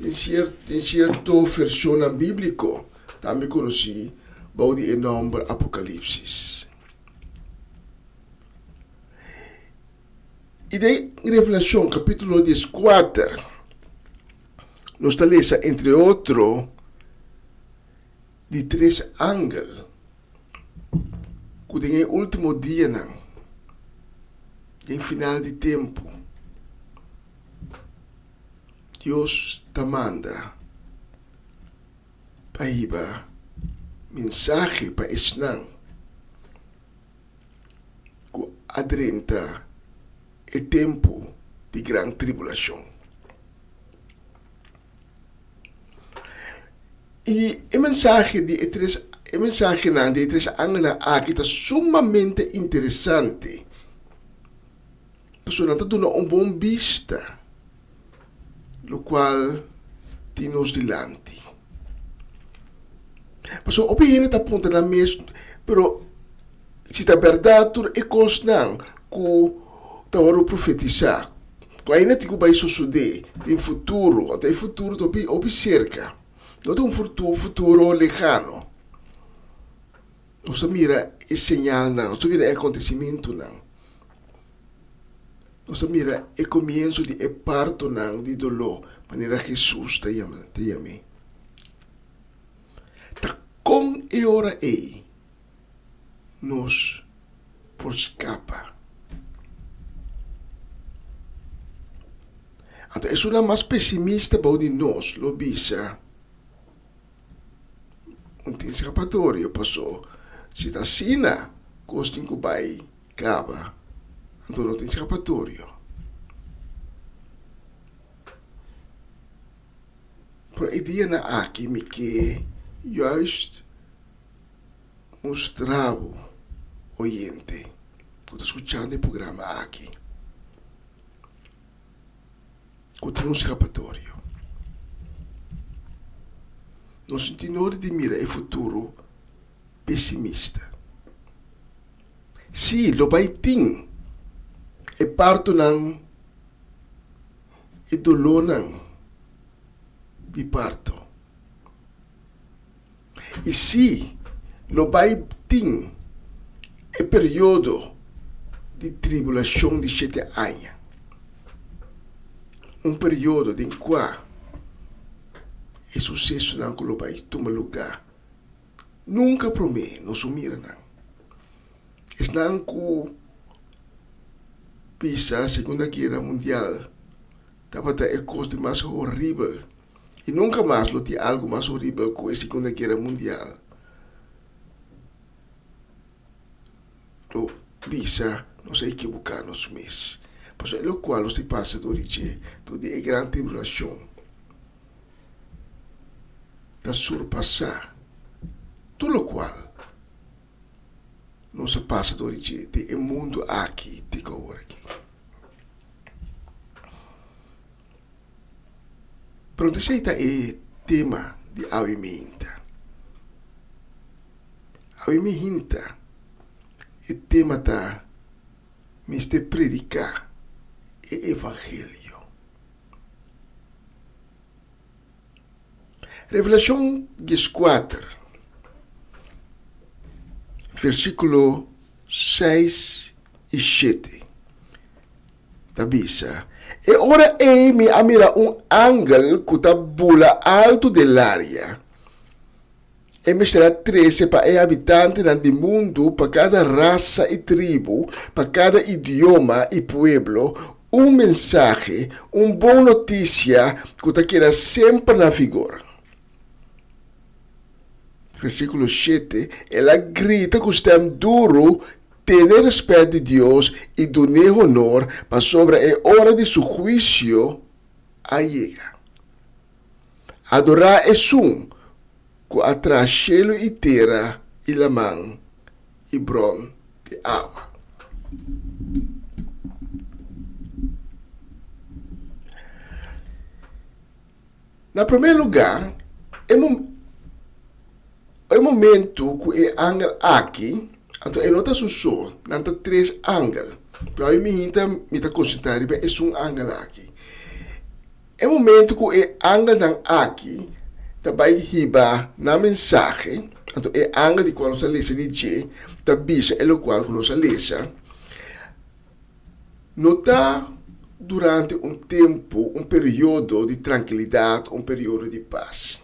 Em certa versão bíblica, também conheci o de nome Apocalipse. E de Revelação, capítulo 14, nós lemos, entre outros, de 3 ángeles que tem o último dia, em final de tempo, Deus te manda para ir mensagem para ensinar que adrenta o tempo de grande tribulação. E a mensagem de três ángeles aqui está sumamente interessante. A pessoa está dando uma boa vista lo qual ti nos dilanti. Mas o opinione ta punta na mes, pero se ta verdade é cosnan ku ta waru profetizar. Ko ainda ti ku bai suceder em futuro, até em futuro to obi cerca. Não tem futuro lejano. Não mira o sinal não, não mira o acontecimento não. Não mira o comienzo de parto não de dolor, maneira Jesus te llame. Ta com e ora ei nos por escapa. Então, é uma mais pessimista para de nós, lo bisa. Tem escapatório, passou. Se está sina, costin que vai cava. Então não tem escapatório. Por a ideia na aqui me que juist mostrava oyente que está escutando o programa aqui. Que tem escapatório. Não sentimos de mira o futuro pessimista. Se lo vai ting e parto não e dolor não de parto. E se lo vai ting e período de tribulação de 7 anos. Período em qual o sucesso não vai tomar lugar. Nunca promete, não sumira não. Es não que pisa a Segunda Guerra Mundial estava a coisa mais horrível e nunca mais lo tinha algo mais horrível que a Segunda Guerra Mundial. Lo pisa, não se equivocar nos meses. Por isso é o qual se passa toda a grande tribulação. Da surpassar tudo o qual não se passa todo dia de mundo aqui, de agora aqui. Pronto, esse é o tema de Avimenta. Avimenta é o tema da Mr. Predicar o Evangelho. Revelação 4, versículo 6 e 7. Tabisa. E ora me amira ángel que tabula alto dell'aria. E me será 13 para o habitante do mundo, para cada raça e tribo, para cada idioma e pueblo, mensagem, boa notícia que está queda sempre na vigor. Versículo 7, ela grita que está duro, ter respeito de Deus e donar honor para sobre a hora de seu juízo a llega. Adorar é que atrás cielo e terra e la mão e bron de água. Na primeiro lugar, é o momento que o ángel aqui, então ele não está só, não está 3 ángeles. Para eu me está concentrado, é ángel aqui. É o momento que o ángel não aqui, vai riba na mensagem, então é ángel de qual nós lemos de G, está bisa é o qual nós lemos. Não está durante tempo, período de tranquilidade, período de paz.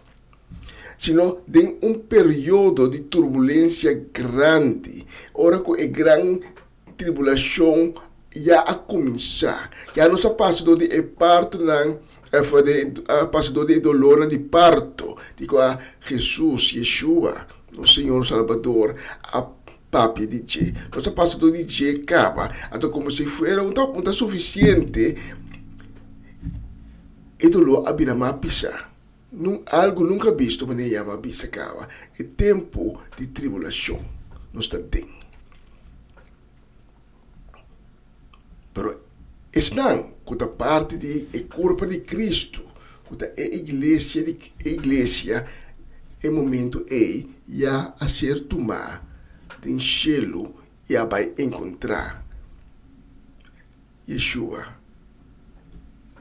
Sino de período de turbulência grande, ora que a grande tribulação já a começar. Já não está passando de parto, passando de dolor de parto, de que Jesus, Yeshua, o Senhor Salvador, a papi de G. Não está passando de G acaba. Então, como se fosse um suficiente, e dolor abrirá mais pisar. Algo nunca visto, mas nem chama bisa acaba. É tempo de tribulação. Não está dentro. Pero, não, que a parte de corpo de Cristo, a igreja é momento já a ser tomar tem cielo já vai encontrar Yeshua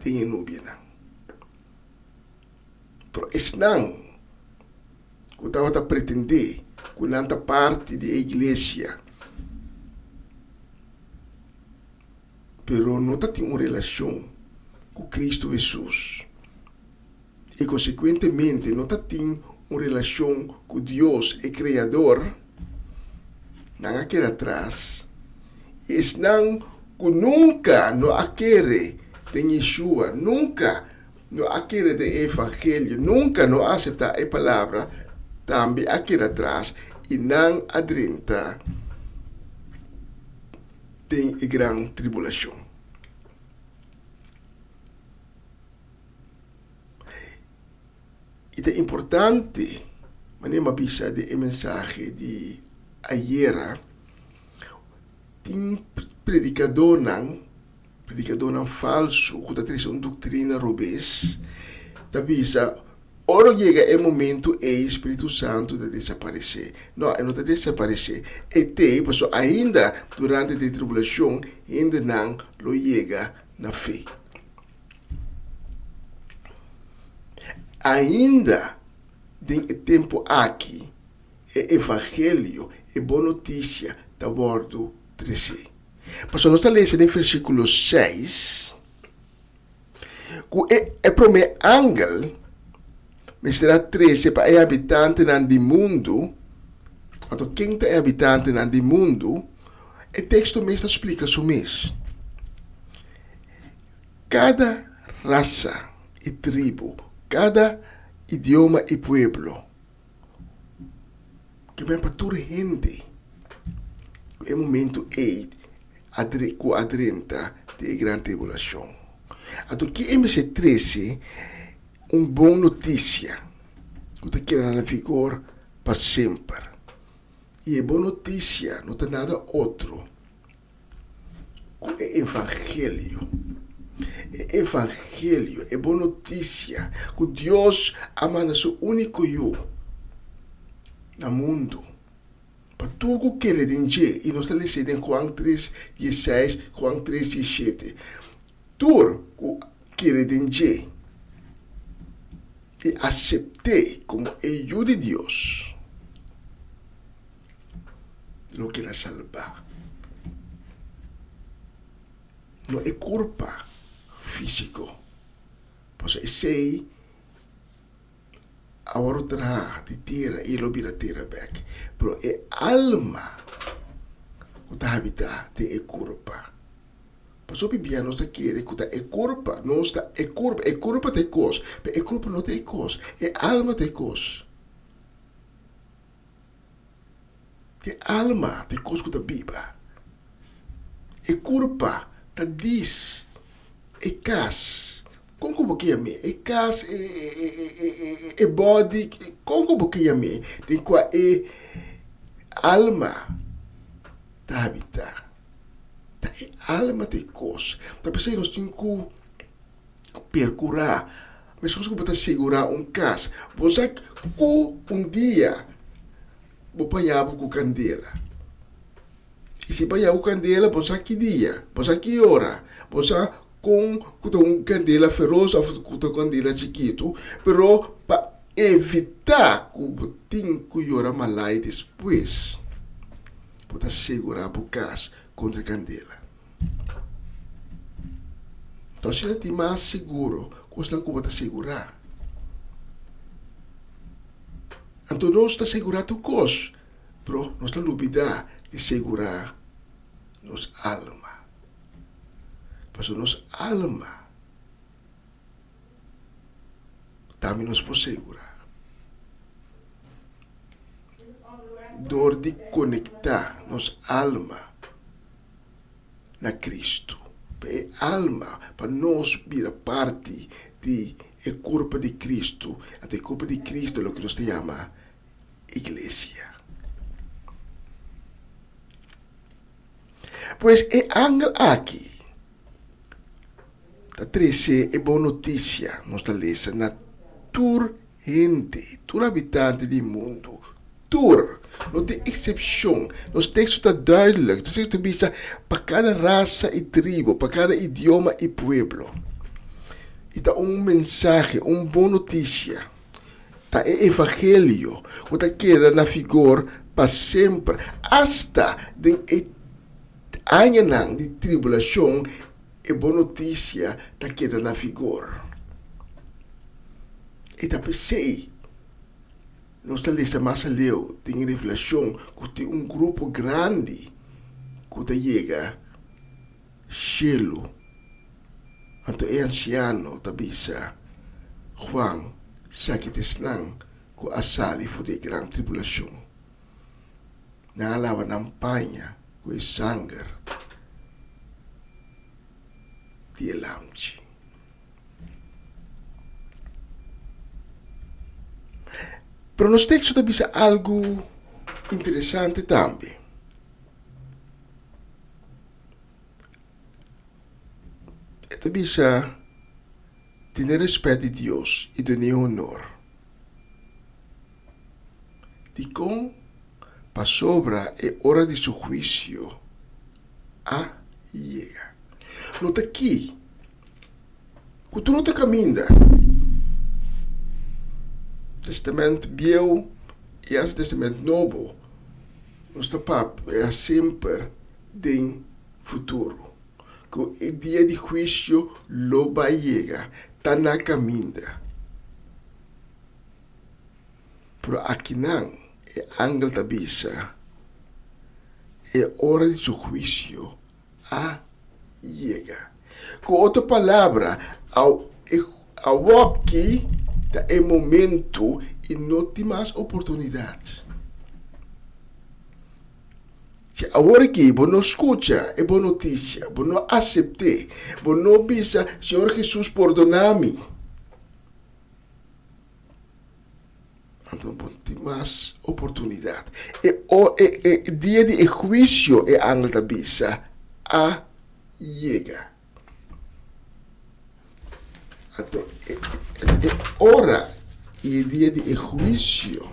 tem núbia não. Pero es não que estava a pretender que nanta parte da igreja pero não tem uma relação com Cristo Jesus e consequentemente não tem uma relação com Deus, o Criador, não quer atrás. E não que nunca não quer de Yeshua, nunca não quer de Evangelho, nunca não aceitar a palavra, também quer atrás e não adentra tem a grande tribulação. E é importante, mas nem avisa de mensagem de ayer, tem predicador não falso, que está uma doutrina robês, avisa, ora chega o momento e o Espírito Santo de desaparecer. Não está desaparecer. E tem, passou ainda durante a tribulação, ainda não lo chega na fé. Ainda tem tempo aqui, é evangelho, é boa notícia, da bordo 13. Passou nós lemos em versículo 6, que é primeiro ángel, mas será 13 para o habitante do mundo, ou quem é habitante do mundo, o texto mesmo explica isso mesmo. Cada raça e tribo, cada idioma e pueblo, que vem para toda gente, é o momento que adrenta de grande tribulação. Então, que MC13, uma boa notícia, que está querendo na vigor para sempre. E a boa notícia não tem nada outro que o Evangelho. O Evangelho é boa notícia que Deus ama seu único eu no mundo. Para tudo que quer dizer, e nós estamos lendo em João 3:16, João 3:17. Tudo que quer dizer e aceitei como eu de Deus, não quer salvar. Não é culpa físico. Pois sei a outra de terra e lo vira terra back. Pero é alma que está habitada de culpa. Pois o biblia não está querendo que é culpa, não está é culpa de coisa, mas é culpa não tem coisa, é alma de coisa. É alma de coisa que está viva. É culpa da diz, é cas. Como que é me? É cas, é body, como que é me? De qual é alma da habitar. É alma de coisa. Tá pensando nós temos que percurar, mas nós temos que segurar cas. Você que dia vou apanhar com candela. E se apanhar com candela, você que dia, você que hora, você com candela feroz ou com candela chiquito, pero para evitar que tenha que hora malai depois, para segurar o cas contra a candela. Então, se não tem mais seguro, você não pode segurar. Então, nós estamos segurando o cos, mas nós estamos olvidando de segurar nossa alma. Porque nossa alma também nos pode segurar. Dor de conectar nossa alma na Cristo. A alma para nós virar parte de a corpo de Cristo. A corpo de Cristo é o que nós chamamos igreja. Pois é ángel aqui. Está 13 é boa notícia, nós lemos na tur gente, tur habitante do mundo, tur, não tem exceção, nos textos está duidelijk, nos textos bisa para cada raça e tribo, para cada idioma e pueblo. E está mensagem, boa notícia, está evangelho, que está queda na figura para sempre, hasta de anos de tribulação, e boa notícia está queda na figura. E está pensei, nós lemos mais leu, tem revelação que tem grupo grande que chega cielo. Então é anciano, tabisa, Juan, sakitislang, que asali foi de grande tribulação. Nangalawa ng panya, que é sangue de elamchi. Pero nos textos tabisa algo interessante também. Tabisa ter respeito de Deus e de honor. De com para sobra é hora de seu juízo a chega. Nota aqui, que tu não te caminha. Testamento Velho e o Testamento Novo, nosso papo é sempre de futuro. Que o dia de juízo lo vai chegar, está na caminha. Pero aqui não é ángel da bisa, é hora de seu juízo a chegar. Com outra palavra, ao aqui é momento e não tem mais oportunidades. Se agora aqui, você não escuta, é boa notícia, você não aceita, você não pensa, Senhor Jesus, perdona-me. Então, não tem mais oportunidade. É dia de juízo, é ángel da bisa, a chega. Então, é hora e dia de juízo.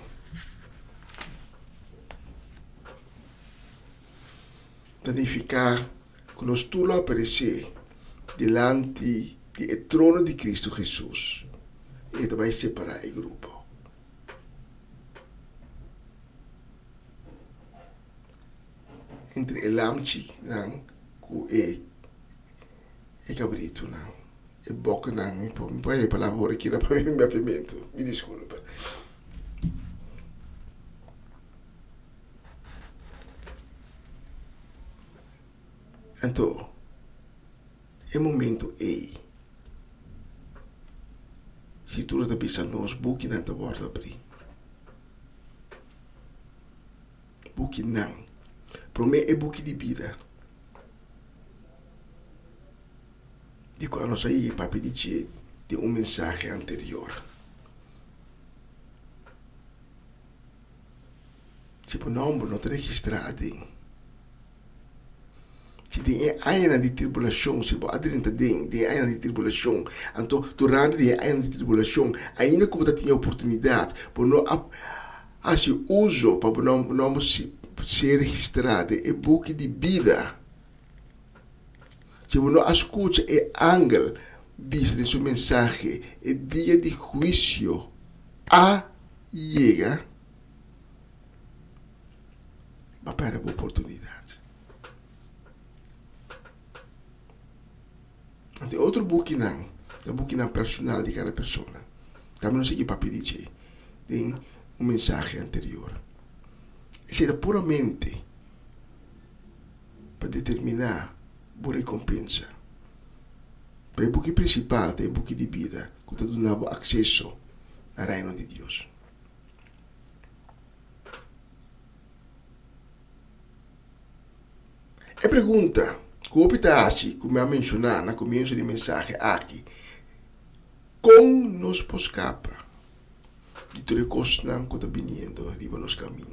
Ficar quando nós tudo aparecer diante do trono de Cristo Jesus. E ele vai separar o grupo. Entre o lamchi que é cabrito, e boca me põe a palavra aqui na para meu pimento. Me desculpa. Então, é momento aí. Se tu está pensando nos buki não te borda abrir. Buki não. Para mim é buki de vida. De quando nós aí para pedir de mensagem anterior. Tipo, não está registrado. Se tem anos de tribulação, se você adentro tem anos de tribulação, então durante os anos de tribulação, ainda como tem oportunidade, para não fazer uso, para não ser registrado, é book de vida. Se você não escuta o ángel, diz em sua mensagem, é dia de juízo a chega, vai perder a oportunidade. Tem outro book não, é o book não personal de cada pessoa. Também não sei o que para pedir, tem mensagem anterior. Isso é puramente para determinar a recompensa. Para o book principal, é o book de vida, que está dando acesso ao reino de Deus. E pergunta, como eu mencionei no começo da mensagem aqui, como nos escapa de todas as coisas que estão vindo arriba nos caminhos.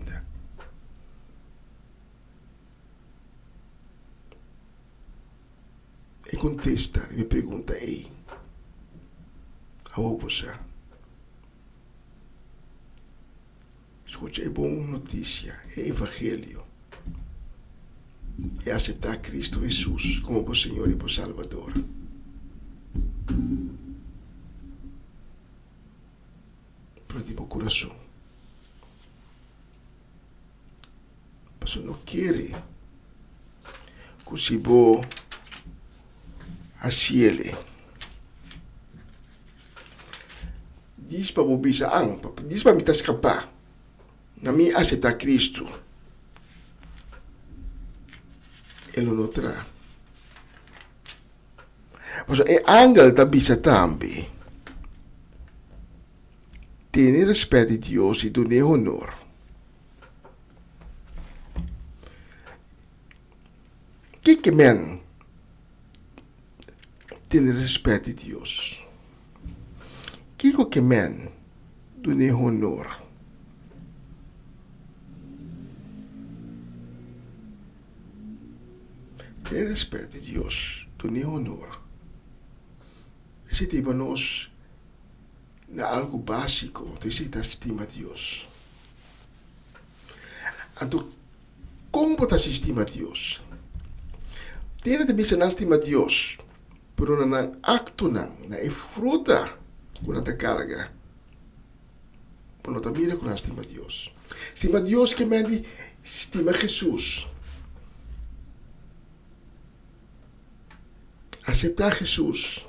E contesta e me pergunta, ei, aonde você? Escute, é boa notícia, é evangelho. É aceitar Cristo Jesus como o Senhor e o Salvador. Para tipo coração. Mas não quer que se vou assim ele. Diz para o bisa, diz para me escapar. Na minha aceitar Cristo. Ele não terá. Mas é angel da bisa também. Ter respeito de Deus e dar honor. Que men ter respeito de Deus? Que men dar honor? Ter respeito de Deus, dar honor. Esse tipo nós na algo básico, você estima Deus. Então, como você estima Deus? Ter também se não estima Deus, pero não acto não é fruta quando te carga. Por não mira com a estima Deus. Estima Deus que me estima Jesus. Aceitar Jesus.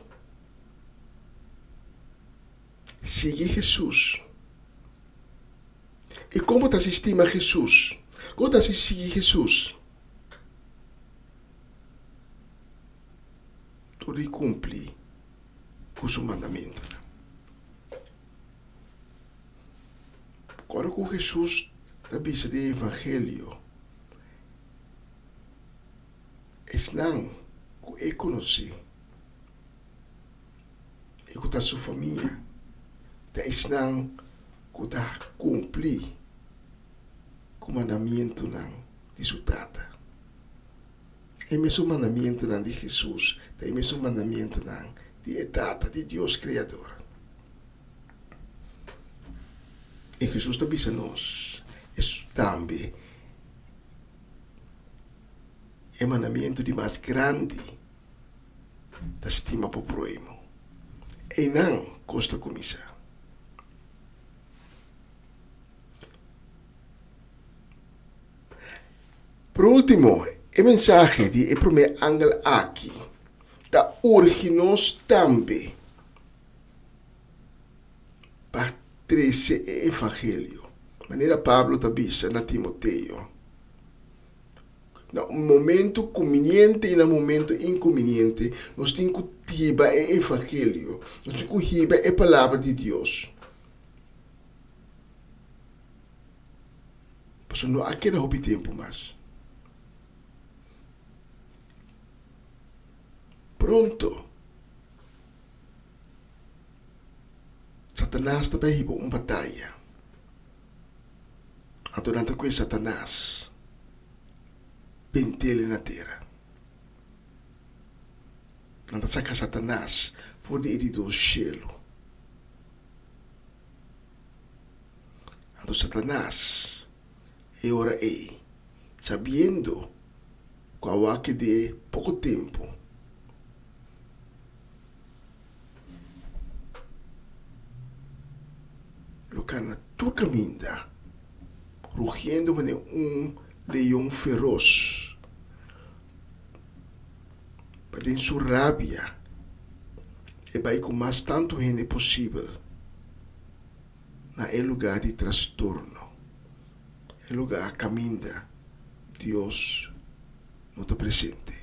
Seguir Jesus. E como você estima Jesus? Como você segue Jesus? Tudo e cumprir com o seu mandamento. Agora com Jesus, da bisa do Evangelho, é não que eu conheci, e com a sua família, é não que cumprir com o mandamento de sua tata. É o mesmo mandamento de Jesus, é o mesmo mandamento de tata de Deus Criador. E Jesus também a nós, isso também é o mandamento de mais grande da estima para o próximo. E não custa começar. Por último, a mensagem de o primeiro ángel aqui da urge nós também para trazer o evangelho. De maneira Pablo também na Timoteo. No momento conveniente e no momento inconveniente, nós temos que riba o evangelho. Nós temos que riba a palavra de Deus. Mas não há que dar tempo mais. Pronto. Satanás também riba uma batalha. Durante que Satanás pentele na terra. Anda saca Satanás for de ir do cielo. Ando Satanás e ora ei, sabendo que de pouco tempo lo cana tu caminha rugiendo como leão feroz para em sua rabia e vai com mais tanto gente possível na lugar de transtorno, lugar caminha Deus não está presente.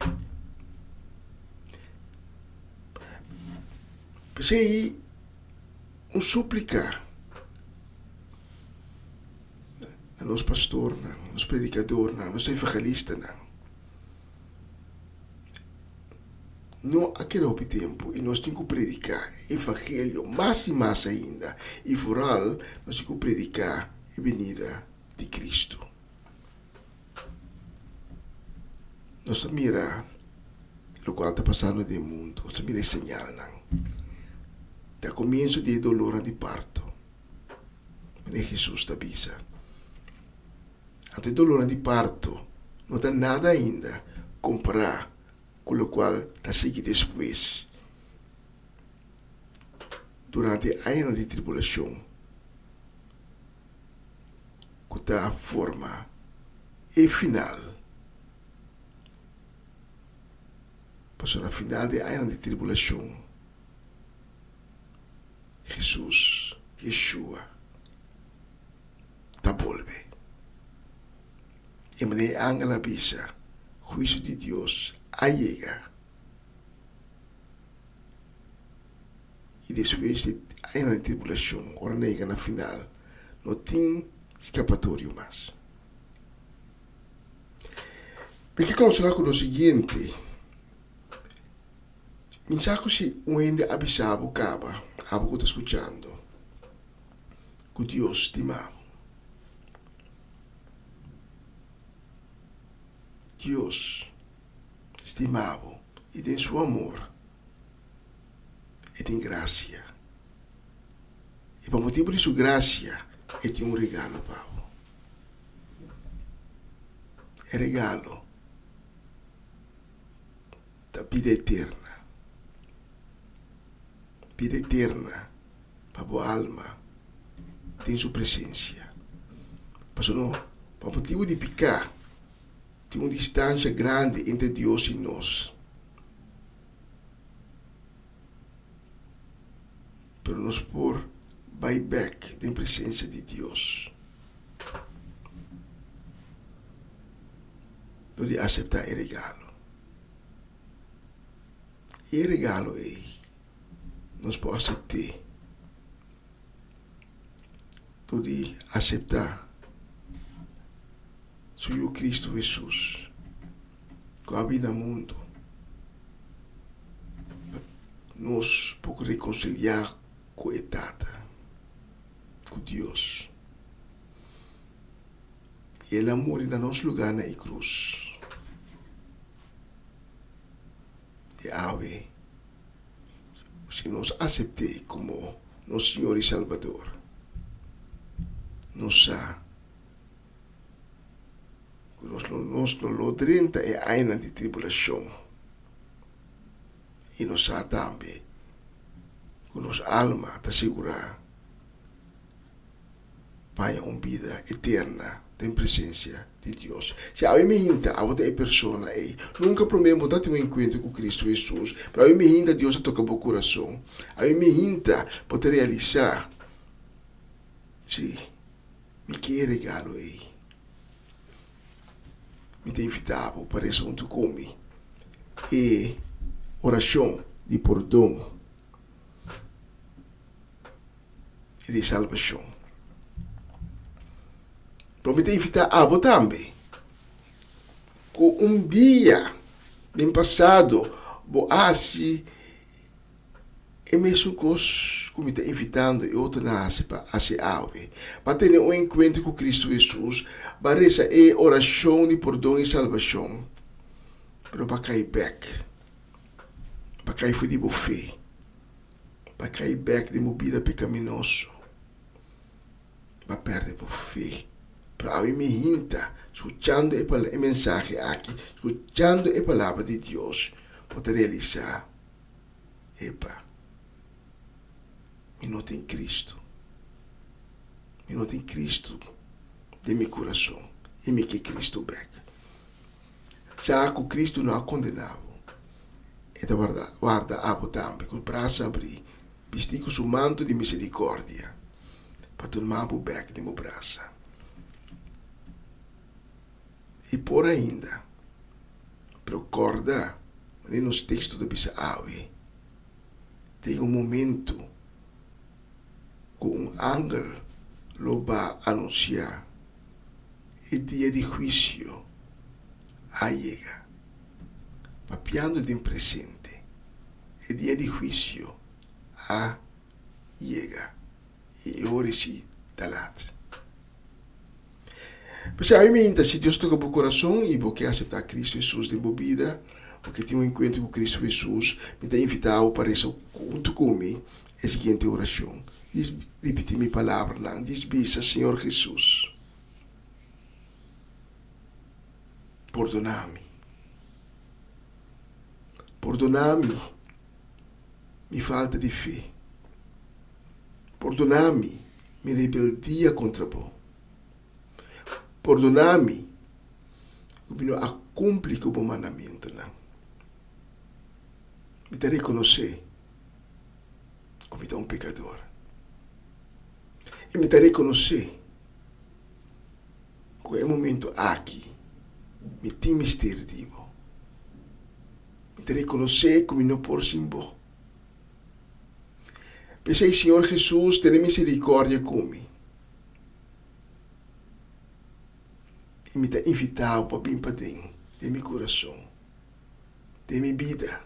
Pensei súplica a nos pastor, a nos predicador, a nos evangelista. Não aquele tempo e nós temos que predicar o evangelho mais e mais ainda. E foral, nós temos que predicar a venida de Cristo. Nós mira lo qual está passando nel mondo, se mi segnalano. Da comienzo di dolore di parto, ma Gesù sta bisa. Ante dolore di parto, non dà nada ainda comparar con lo qual da seguir depois. Durante a era di tribulazione, que dá forma e final. Passou na final de era de tribulação. Jesus, Yeshua, tá volve. E me angela bisa, juízo de Deus, a llega. E depois de era de tribulação, ora nega na final, não tem escapatório mais. Porque conosco com o seguinte, mi sa così un ende abisabo caba, abo que está escuchando, que Dios estimava. Dios estimava e tem seu amor e tem graça. E por motivo de sua graça, ele tem regalo para você. É regalo da vida eterna. Vida eterna para a alma tem sua presença. Mas não, por motivo de pecar, tem uma distância grande entre Deus e nós. Pero nós por buyback da presença de Deus. Deve aceitar o regalo. E o regalo é nós podemos aceitar. Deve aceitar o Cristo Jesus que habita no mundo. Nós podemos reconciliar com a Tata, com Deus. E ele morreu no nosso lugar na cruz. E ave, se nós aceitamos como nosso Senhor e Salvador, nós sabemos que nós não lodrenta é aina de tribulação. E nós sabemos também que nossa alma está segura para uma vida eterna em presença de Deus. Se a me hinta a outra pessoa aí, nunca promemo dar um encontro com Cristo Jesus, para a me hinta Deus a tocar o coração. A me hinta poder realizar, sim, me quer regalo aí. Me tem invitado para isso onde come e oração de perdão e de salvação. Promete invitar a você também. Com dia, no passado, você é mesmo como está invitando e outro nasce para se ave. Para ter um encontro com Cristo Jesus, para essa é oração de perdão e salvação. Pero para cair back, para cair fui de fé, para cair back de uma vida pecaminosa, para perder por fé. Para a me hinta, escuchando a mensagem aqui, escuchando a palavra de Deus, para realizar. Epa, me nota em Cristo. Me nota em Cristo de meu coração. E me que Cristo back. Sabe que Cristo não é condenado. E guarda a também, com o braço abrir, vestir com o manto de misericórdia, para tomar o back de meu braço. E por ainda, procura, nos textos da Bisa Ave, tem um momento que um ángel lo vai anunciar o dia de juízo a chega, papiando de presente, o dia de juízo a chega, e ora se talat. Mas a mim, se Deus toca o coração e você aceitar Cristo Jesus de vida, porque tenho um encontro com Cristo Jesus, me está invitado para isso junto comigo, a seguinte oração. Repetir minha palavra lá, diz bisa, Senhor Jesus, perdona-me. Perdona-me minha falta de fé. Perdona-me minha rebeldia contra vós. Perdona-me que não a cumprir com o mandamento. Me te reconhecer como um pecador. E me te reconhecer que é o momento aqui me tem mistério de vós. Me te reconhecer como não por simbo. Pensei, Senhor Jesus, tenha misericórdia comigo. E me está invitado para vir para dentro de meu coração, de minha vida.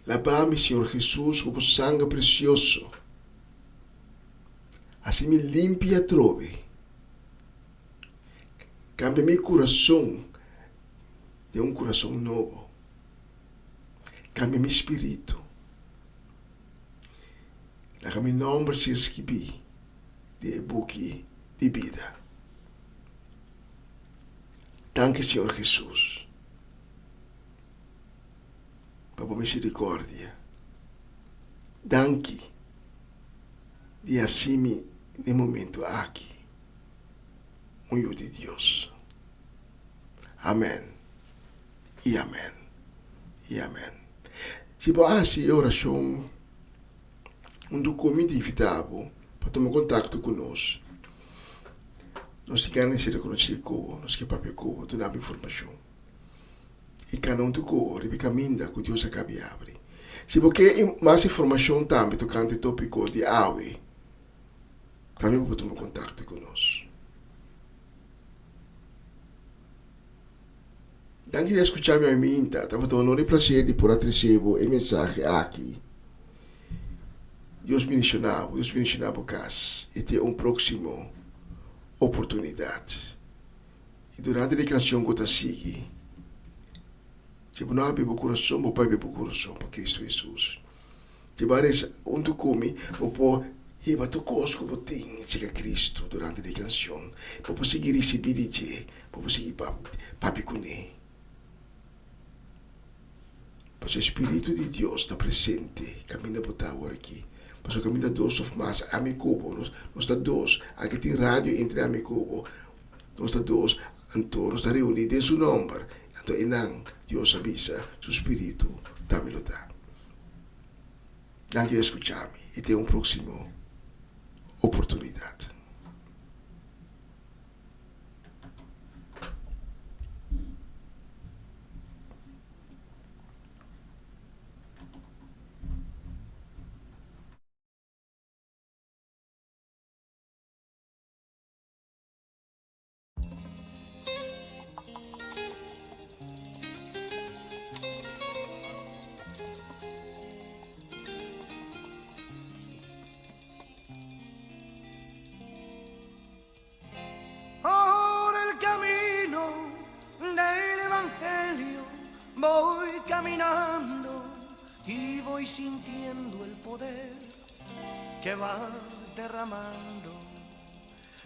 Lava-me, Senhor Jesus, com o sangue precioso. Assim me limpia trove. Cambia meu coração de um coração novo. Cambia meu espírito. Laga meu nome ser escrito de book de vida. Danke, Senhor Jesus, pela misericórdia. Danke de assim no momento aqui, unho de Deus. Amém. E amém. E amém. Se você oração, documento invitado para tomar contato conosco. Nós queremos ser reconhecidos como, nós queremos papel como, dar informação. E cada um do corpo, e caminha que Deus acaba de abrir. Se você mais informação também, tocante o tópico de AWE, também pode tomar contato conosco. Danke de escutar minha minta, estava tão honor e prazer de por receber a mensagem aqui. Deus mencionava o caso e tem próximo oportunidade. E durante a canção que eu sigo, se você não abre o coração, você vai abrir o coração para Cristo Jesus. Se você não come, você pode ir para o costo que você tem, chega a Cristo durante a canção. Você pode seguir receber de você, pode seguir para com ele. Mas o Espírito de Deus está presente, caminha por agora aqui. Mas o caminho dos of mais amicubo, nós da dos, aqui tem rádio entre amicubo, nós da dos, então nós da reunir em seu nome, então enang Deus avisa, seu Espírito também lo dá. Danke por escutar-me e tem próximo oportunidade. Voy caminando y voy sintiendo el poder que va derramando.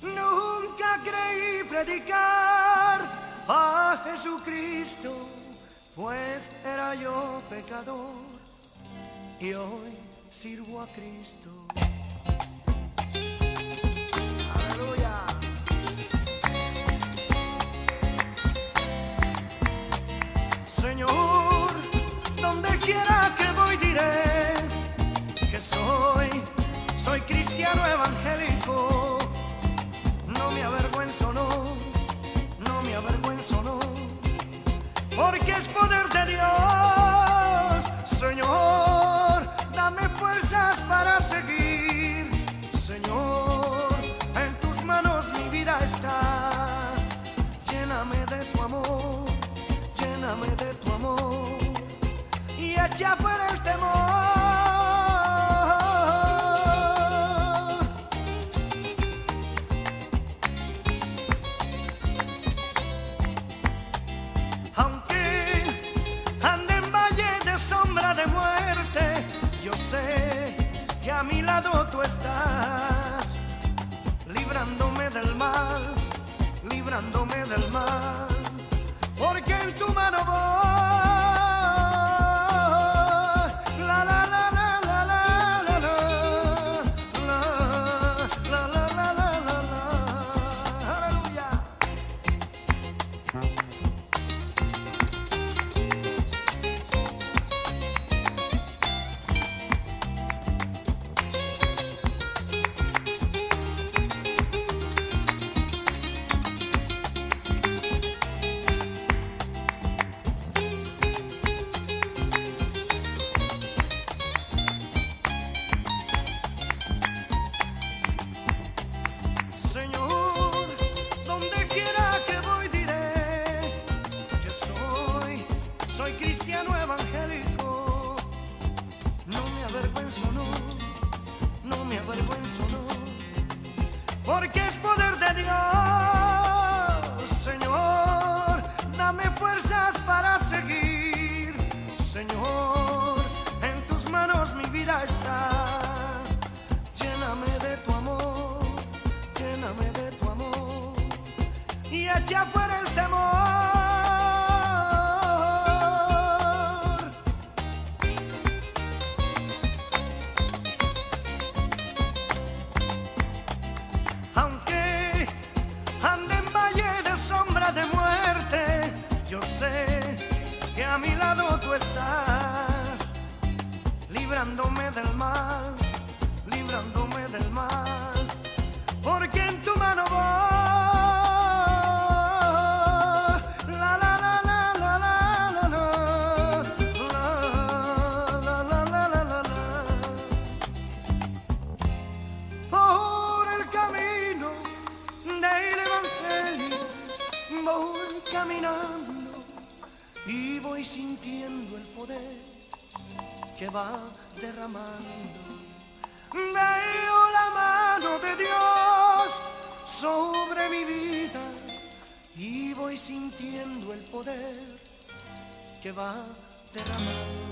Nunca creí predicar a Jesucristo, pues era yo pecador y hoy sirvo a Cristo. Aleluya. Señor, donde quiera que voy diré que soy cristiano evangélico. No me avergüenzo, no me avergüenzo, no, porque es poder de Dios. Señor, dame fuerzas para seguir. Señor, en tus manos mi vida está. Lléname de tu amor. Lléname de tu amor y echa fuera el temor. lado tú estás, librándome del mal, porque en tu mano voy. La la la la la la la la la la la la la la. Aleluya. Señor, donde quiera que voy diré que soy cristiano evangélico. No me avergüenzo, no me avergüenzo, no, porque es poder de Dios. Señor, dame fuerzas para seguir. Señor, en tus manos mi vida está. Lléname de tu amor, lléname de tu amor y echa fuera el temor. Aunque ande en valle de sombra de muerte, yo sé que a mi lado tú estás, librándome del mal, porque en tu mano voy. La la la la la la la la la la la la la. Por el camino del evangelio voy caminando y voy sintiendo el poder que va derramando. Veo la mano de Dios sobre mi vida y voy sintiendo el poder que va derramando.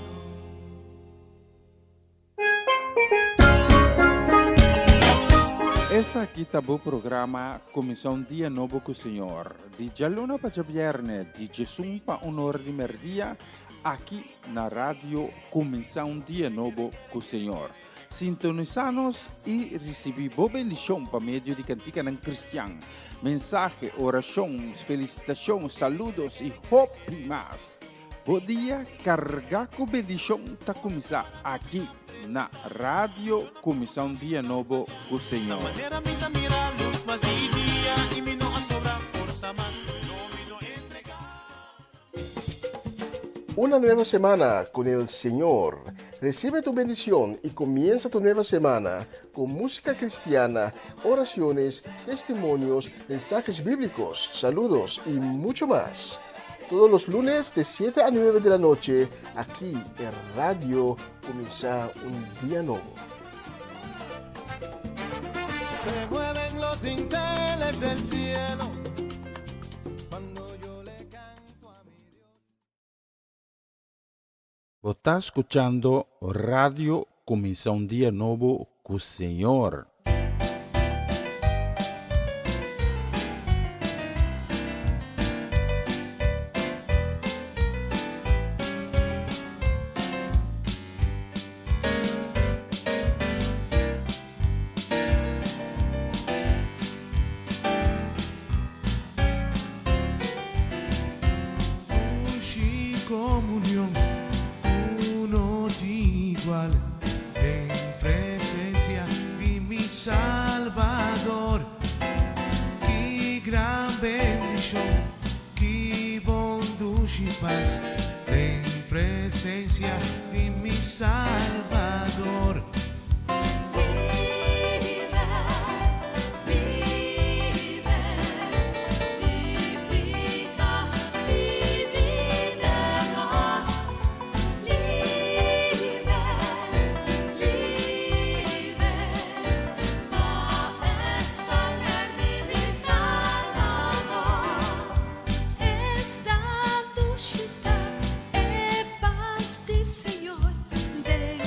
Essa aqui tá o programa Comissão Dia Novo com o Senhor. De Jaluna para Viernes, de Jesus para Honor de Merdia, aqui na rádio Comissão Dia Novo com o Senhor. Sintonizanos e recebi boa bendição para meio de cantiga ng Cristian. Mensaje, oração, felicitação, saludos e hope mais. Bom dia, carga com bendição tá começar aqui na Rádio Comissão Dia Novo com o Senhor. Una nueva semana con el Señor. Recibe tu bendición y comienza tu nueva semana con música cristiana, oraciones, testimonios, mensajes bíblicos, saludos y mucho más. Todos los lunes de 7 a 9 de la noche, aquí en Radio Comienza un Día Nuevo. Se mueven los dinteles del cielo cuando yo le canto a mi Dios. Você está escuchando Radio Comienza un Día Nuevo con el Señor. Comunión, uno igual, en presencia de mi Salvador. Qué gran bendición, qué bondad y paz, en presencia de mi Salvador. Esta é paz de Senhor, de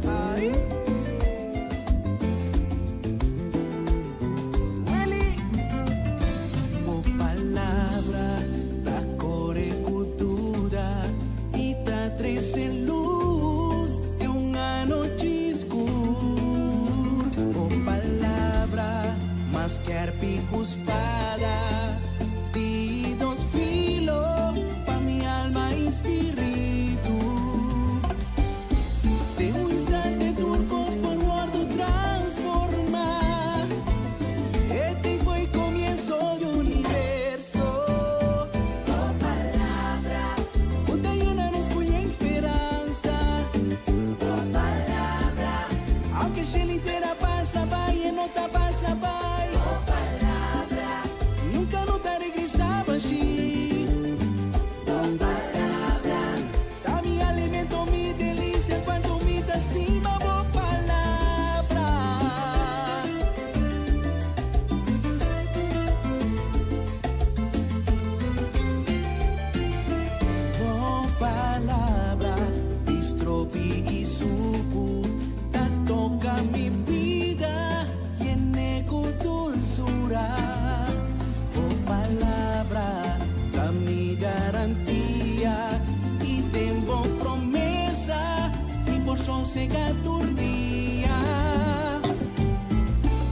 Ay. O palabra da core cultura e da trece luz de uma noite escura. O palavra mas que arpico espada de dos filos pa mi alma e espírito. De um instante turcos por guardo transformar. Este foi comienzo de universo. Oh palabra, Puta llena-nos cuya esperanza. oh palabra, Aunque se inteira passa, vai e não tá passa, vai. oh palabra, Nunca não tá regressava, assim. oh palabra, Tá me alimento, me delícia, quanto me dá estima, boa palavra. Boa palavra, estrope e suco, tá toca mi vida, e nego dulzura. Boa palavra, da mi garantia, e tempo promessa, e por sossegar dia.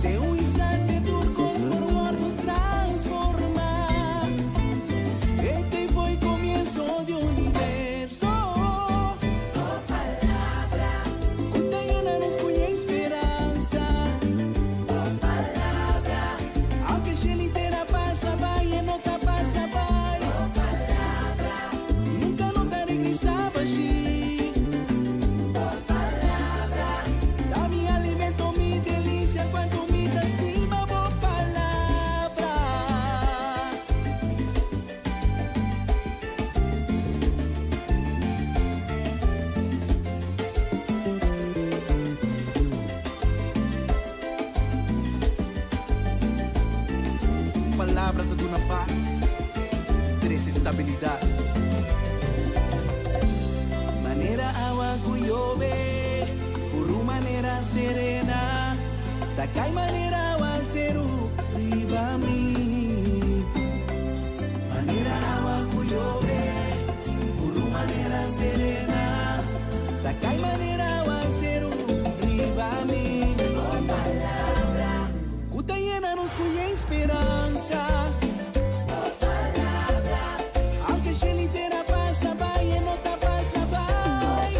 De um instante turcos por guardo transformar. Este foi comienzo de universo. oh palabra, Cuta llena-nos cuya esperanza. oh palabra, Aunque se inteira passa, vai e não tá passa, vai. oh palabra, Nunca não tá regressava, assim. oh palabra, Dá me alimento, me delícia, quanto me dá estima, boa palavra. Palavra te dona paz, traz estabilidade. Maneira água cuiove, por uma maneira serena, da cai maneira água seru riba mi. Maneira água cuiove, por uma maneira serena, da cai maneira água seru riba mi. oh palabra, Cuta llena-nos cuya esperanza. oh palabra, Aunque se inteira passa, vai e não tá passa, vai.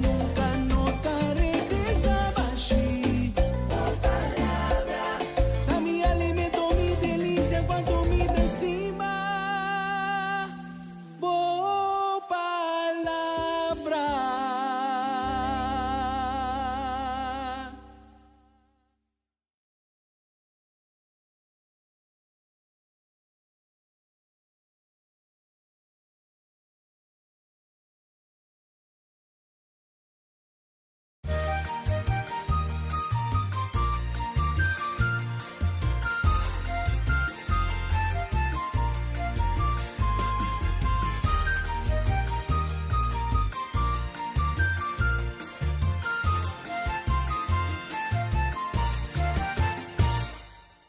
Nunca nota regressava, assim. oh palabra, Da mi alimento, mi delícia, quanto me dá estima. Boa palavra.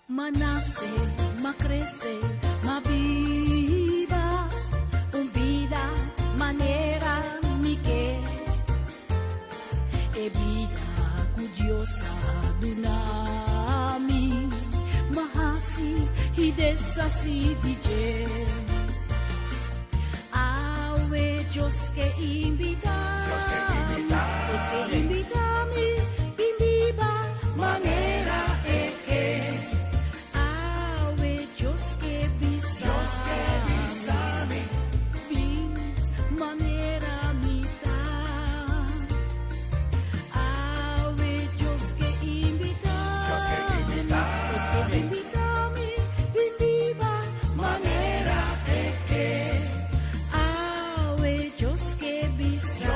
Manace, macrece, maviva, vida, manera, mi que, e vida curiosa do nami, mahasi, e desasi DJ. Awe, Dios que invita, Dios que invita, mi, viva, manera, Awe, Dios que visa, vin, manera, mitad. Awe, Dios que invita, mi, viva, manera, Awe, Dios que visa,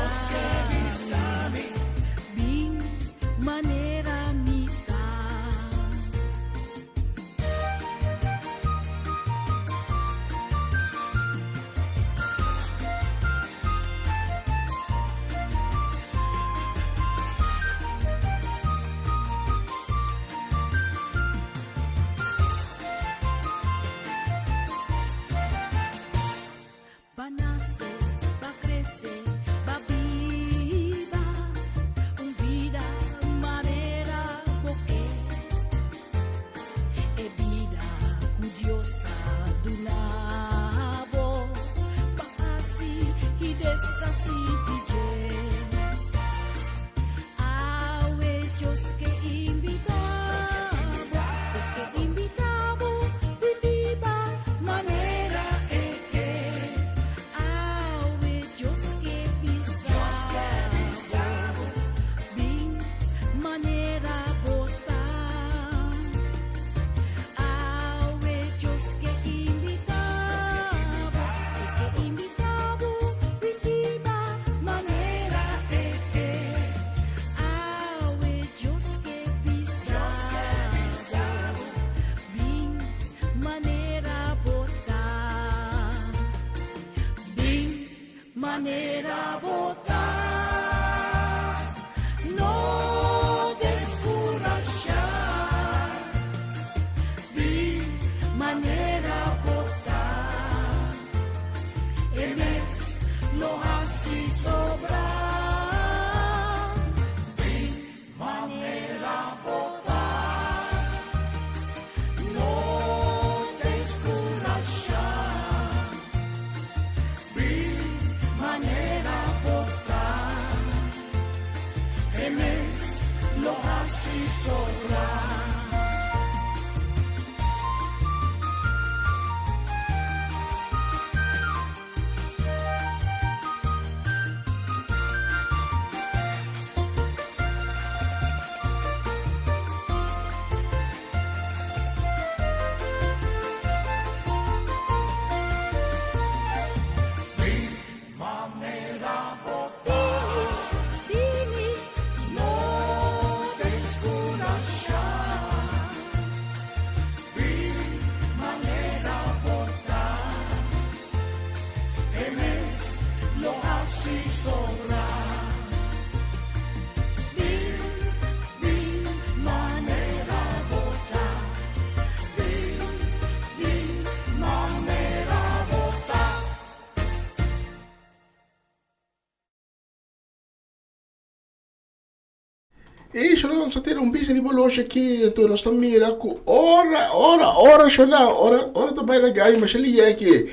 E sono state un piso di bolosce che tu non sta mira ku ora sono ora to vai la gai ma se lì è che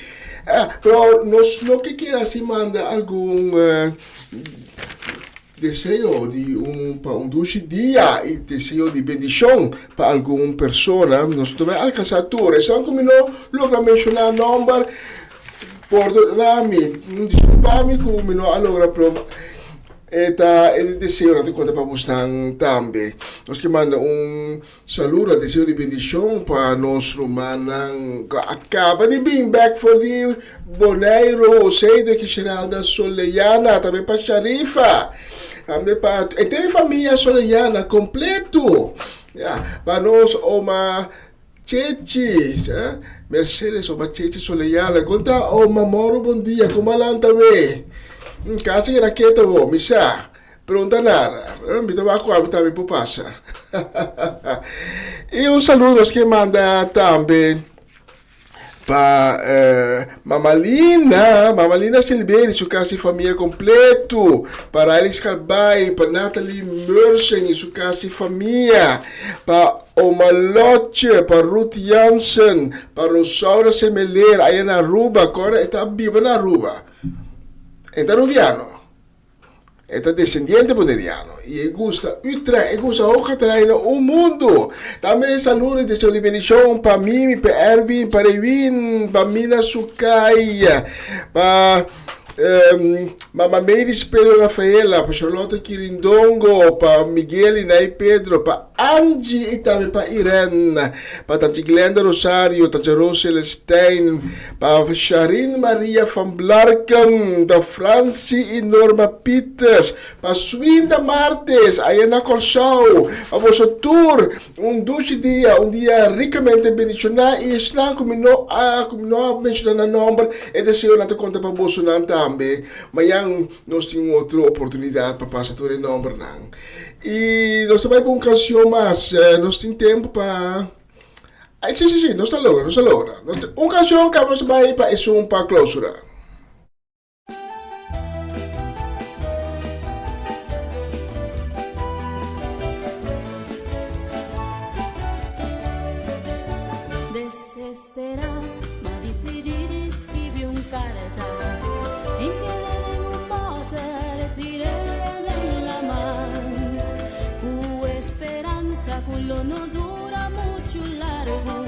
però no che quiera si manda algún deseo para un dulce día y deseo de bendición para alguna persona. Nosotros alcanzadores, se como no logra mencionar nombre por dami, disculpami como no logra pero el deseo no te cuenta para buscar también. Nos que manda un saludo, deseo de bendición para nuestro man acaba de being back for the Bonaire, sei de que Geralda Soleyana, também para Sharifa, também para a família Soleyana completo. Para nós uma Chechi, Mercedes uma Chechi Soleyana, conta uma Moro bom dia, como ela anda bem? Casa que raqueta vou, missa. Pergunta nada. Me tava com a me também por passa. E um saludo que manda também para Mamalina Silveira, sua casa e família completo, para Alice Carbai, para Natalie Mersen e sua casa e família, para Omaloche, para Ruth Jansen, para Rosaura Semeleira, aí na Aruba, agora está viva na Aruba. É peruviano, é descendente boneriano e ele gosta Utrecht, ele gosta hooggetreden o mundo. Também saludo de seu bendição para mim, para Erwin, para Ewin, para Mina Sukai, para Mama Meris Pedro Rafaela, para Charlotte Quirindongo, para Miguel e Pedro, para Angie e também para Irene, para Tante Glenda Rosario, Tante Rose Celestijn, para Sharin Maria van Blarken, da Francie e Norma Peters, para Swinda Martes, Ayana Corsau, para vosso tour, dulce dia, dia ricamente bendicionado e está como não mencionar o nome e desejo não te conta para vosso nome também, mas nós temos outra oportunidade para passar todo o nome não. E nós também com uma canção mas nós temos tempo para sim, nós está logra. Uma canção que nós vai para isso para clausura. Desesperado, ma decidí escribir carta en que le den un bote, retirarle en la mano. Tu esperanza, culo no dura mucho largo,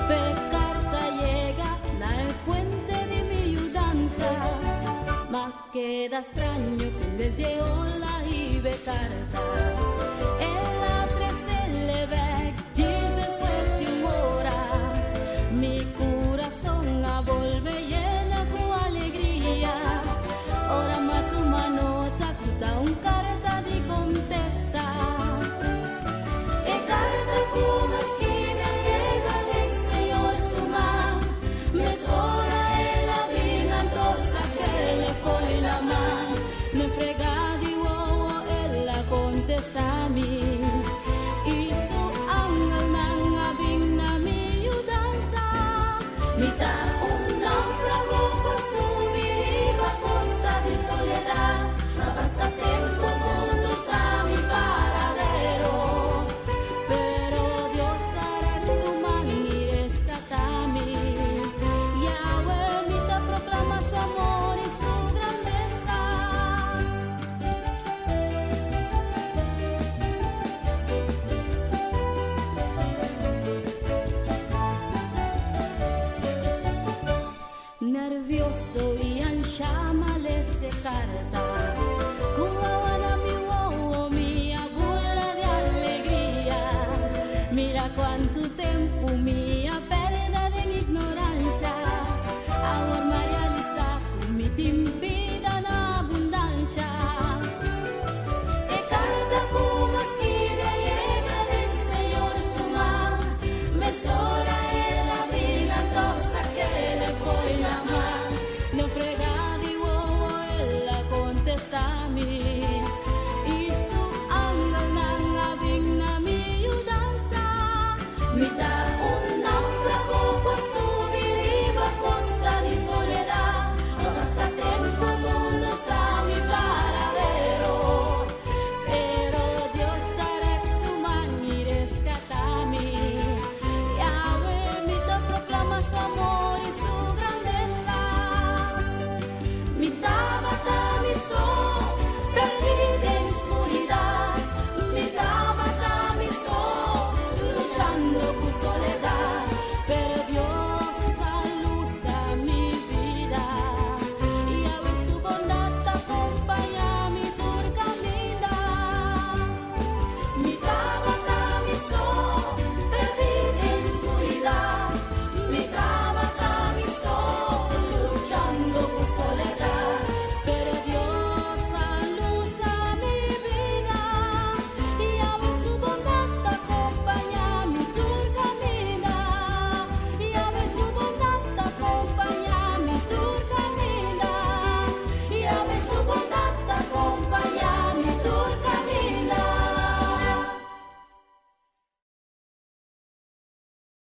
pero carta llega la fuente de mi ayudanza. Ma queda extraño que en vez de hola y ve carta, el atre se le ve después de una hora. Mi corazón vuelve llena con alegría. Ora ma tu manota tutta un carta di contesta. E carta como escribe llega del Señor su mano. Me sola e la vingantosa que le fue la mano. Me frega di uovo e la contesta a mí. Y su ángel nanga vigna mi ayudanza. Mi da un naufrago por subir a costa de soledad. No basta tiempo juntos a mi paradero. Pero Dios hará su mano y rescatarme. Yahweh mi te proclama su amor y su grandeza. Nervioso y llamarle se carta. Cubawana mi wow, mi abuela de alegría. Mira cuánto tiempo mía perda de mi ignorancia. Ahora María Lisa con mi timpida en abundancia. E carta como escribe llega del Señor su mano. Me sobra la vingantosa que le fue la mano. No frega di uovo e la contesta a mí. Y su ángel nanga vigna mi ayudanza. Mi da un naufrago por subir a costa de soledad. No basta tiempo mundo a mi paradero. Pero Dios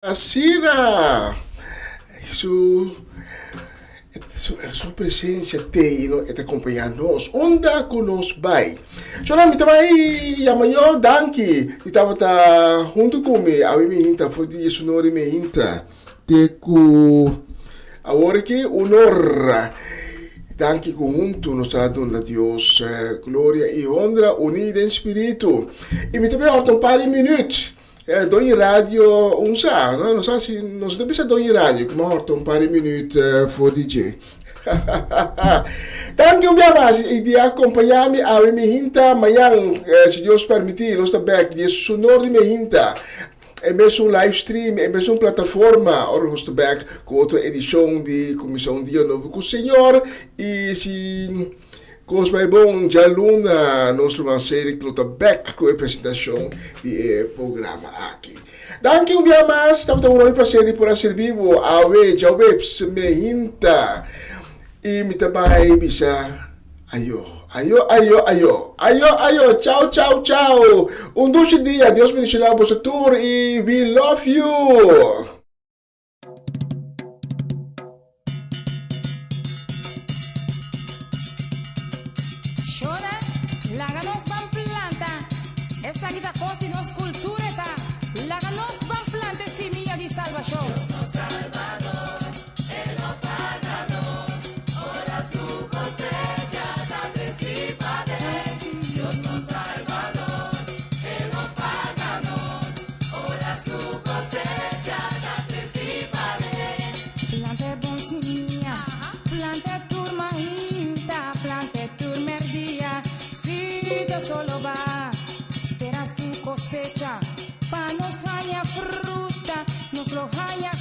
Asira, sua presença tem e acompanhar-nos. Onde conosco vai? Chora me também a maior danke. Estava junto comigo. A mim hinta foi de sonoro me hinta. Teco agora que honor. Danke conjunto nos ha dado a Deus glória e honra unida em espírito. E me também um par de minutos. Doi radio unsa, non so se non si deve doi radio, come orto un par di minuti for DJ. Danke e di acompanhar-me a minha hinta, amanhã, se Deus permitir, nós também de sonor de minha hinta. É mesmo um live stream, é mesmo uma plataforma, ora nós também com outra edição de Comissão Dia Novo com o Senhor e se Cos vai bom, já luna, nós vamos ser que luta back com a apresentação do programa aqui. Danke dia mais, estamos tendo para ser por servir a we já webs me hinta e me também bisa ayo, tchau. Doce dia, Deus bendiga a vosso tour e we love you. Nos lo haya